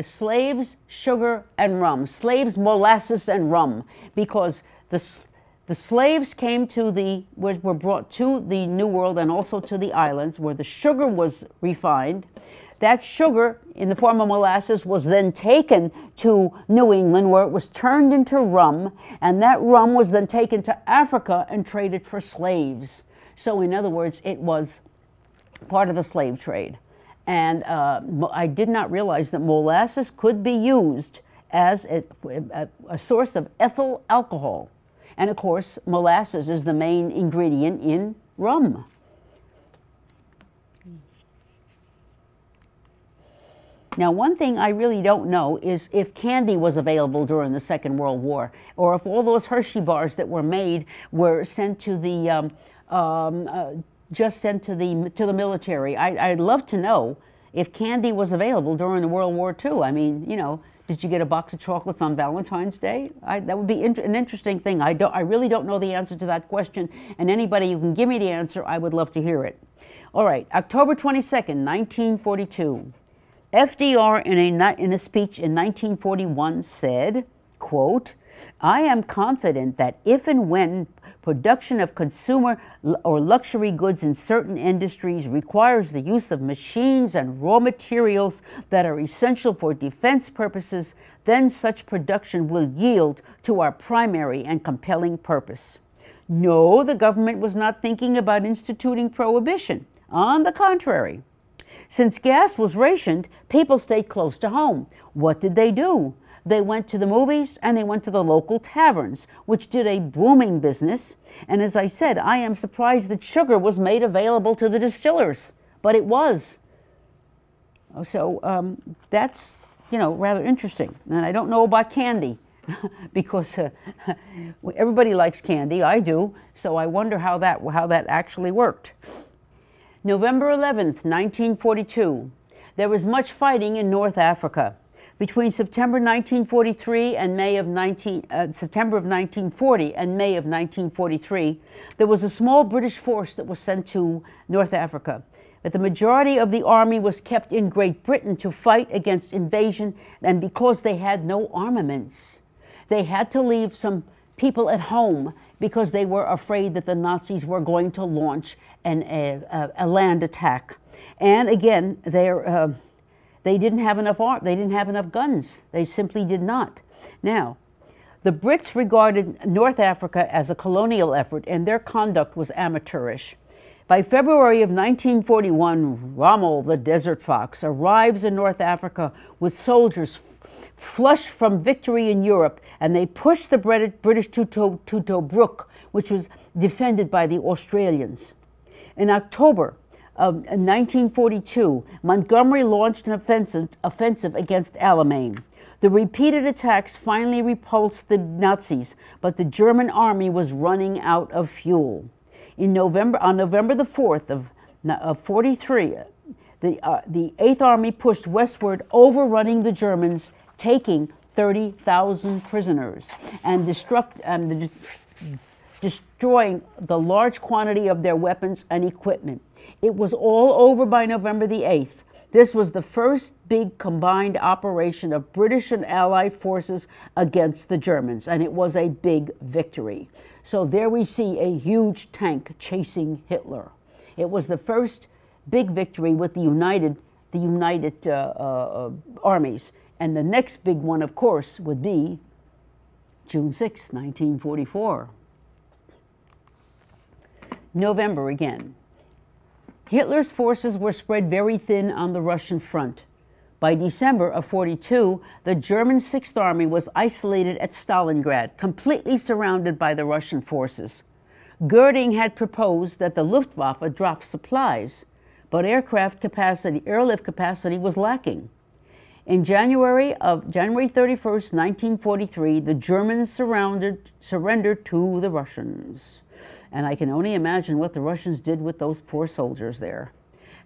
[SPEAKER 1] slaves, sugar, and rum. Slaves, molasses, and rum, because the slaves came to were brought to the New World and also to the islands where the sugar was refined. That sugar in the form of molasses was then taken to New England where it was turned into rum, and that rum was then taken to Africa and traded for slaves. So in other words, it was part of the slave trade. And I did not realize that molasses could be used as a source of ethyl alcohol. And of course, molasses is the main ingredient in rum. Now, one thing I really don't know is if candy was available during the Second World War, or if all those Hershey bars that were made were sent to the just sent to the military. I'd love to know if candy was available during World War II. I mean, you know, did you get a box of chocolates on Valentine's Day? That would be an interesting thing. I really don't know the answer to that question, and anybody who can give me the answer, I would love to hear it. All right, October 22nd, 1942. FDR, in a speech in 1941, said, quote, "I am confident that if and when production of consumer or luxury goods in certain industries requires the use of machines and raw materials that are essential for defense purposes, then such production will yield to our primary and compelling purpose." No, the government was not thinking about instituting prohibition. On the contrary. Since gas was rationed, people stayed close to home. What did they do? They went to the movies and they went to the local taverns, which did a booming business. And as I said, I am surprised that sugar was made available to the distillers, but it was. So that's, you know, rather interesting. And I don't know about candy because everybody likes candy. I do. So I wonder how that actually worked. November 11th, 1942. There was much fighting in North Africa. Between September 1943 and September of 1940 and May of 1943, there was a small British force that was sent to North Africa. But the majority of the army was kept in Great Britain to fight against invasion, and because they had no armaments. They had to leave some people at home because they were afraid that the Nazis were going to launch a land attack. And again, they didn't have enough they didn't have enough guns. They simply did not. Now, the Brits regarded North Africa as a colonial effort, and their conduct was amateurish. By February of 1941, Rommel, the Desert Fox, arrives in North Africa with soldiers flushed from victory in Europe, and they pushed the British to Tobruk, which was defended by the Australians. In October of 1942, Montgomery launched an offensive against Alamein. The repeated attacks finally repulsed the Nazis, but the German army was running out of fuel. On November the 4th of 43, the 8th Army pushed westward, overrunning the Germans, taking 30,000 prisoners and destroying the large quantity of their weapons and equipment. It was all over by November the 8th. This was the first big combined operation of British and Allied forces against the Germans, and it was a big victory. So there we see a huge tank chasing Hitler. It was the first big victory with the united armies. And the next big one, of course, would be June 6, 1944. November again. Hitler's forces were spread very thin on the Russian front. By December of 42, the German 6th Army was isolated at Stalingrad, completely surrounded by the Russian forces. Goering had proposed that the Luftwaffe drop supplies, but airlift capacity was lacking. In January 31st, 1943, the Germans surrendered to the Russians. And I can only imagine what the Russians did with those poor soldiers there.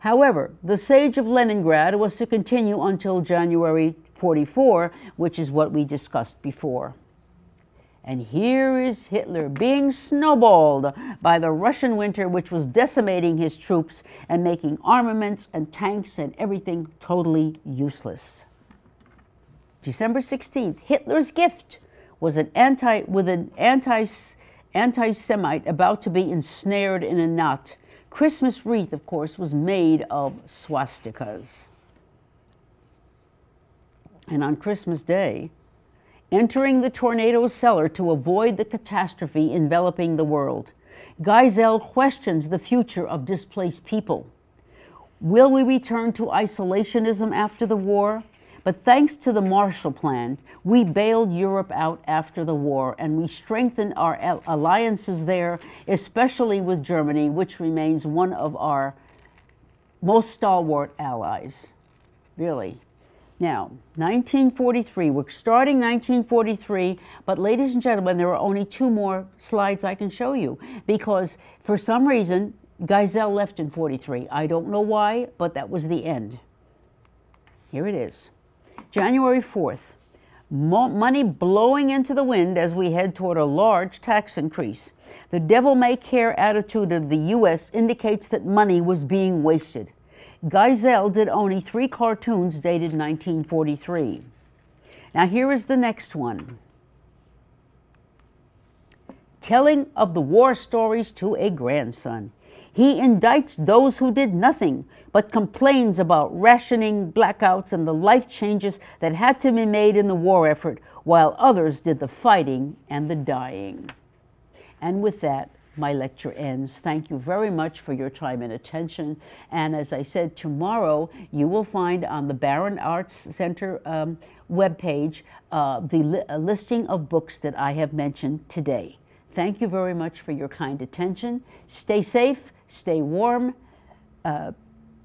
[SPEAKER 1] However, the siege of Leningrad was to continue until January 44, which is what we discussed before. And here is Hitler being snowballed by the Russian winter, which was decimating his troops and making armaments and tanks and everything totally useless. December 16th, Hitler's gift was an anti-Semite about to be ensnared in a knot. Christmas wreath, of course, was made of swastikas. And on Christmas Day, entering the tornado's cellar to avoid the catastrophe enveloping the world, Geisel questions the future of displaced people. Will we return to isolationism after the war? But thanks to the Marshall Plan, we bailed Europe out after the war, and we strengthened our alliances there, especially with Germany, which remains one of our most stalwart allies. Really. Now, 1943, we're starting 1943, but ladies and gentlemen, there are only 2 more slides I can show you, because for some reason, Geisel left in 43. I don't know why, but that was the end. Here it is. January 4th, money blowing into the wind as we head toward a large tax increase. The devil-may-care attitude of the U.S. indicates that money was being wasted. Geisel did only 3 cartoons dated 1943. Now here is the next one. Telling of the war stories to a grandson. He indicts those who did nothing, but complains about rationing, blackouts, and the life changes that had to be made in the war effort, while others did the fighting and the dying. And with that, my lecture ends. Thank you very much for your time and attention. And as I said, tomorrow you will find on the Barron Arts Center webpage a listing of books that I have mentioned today. Thank you very much for your kind attention. Stay safe, stay warm. The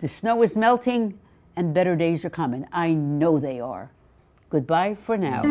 [SPEAKER 1] snow is melting and better days are coming. I know they are. Goodbye for now.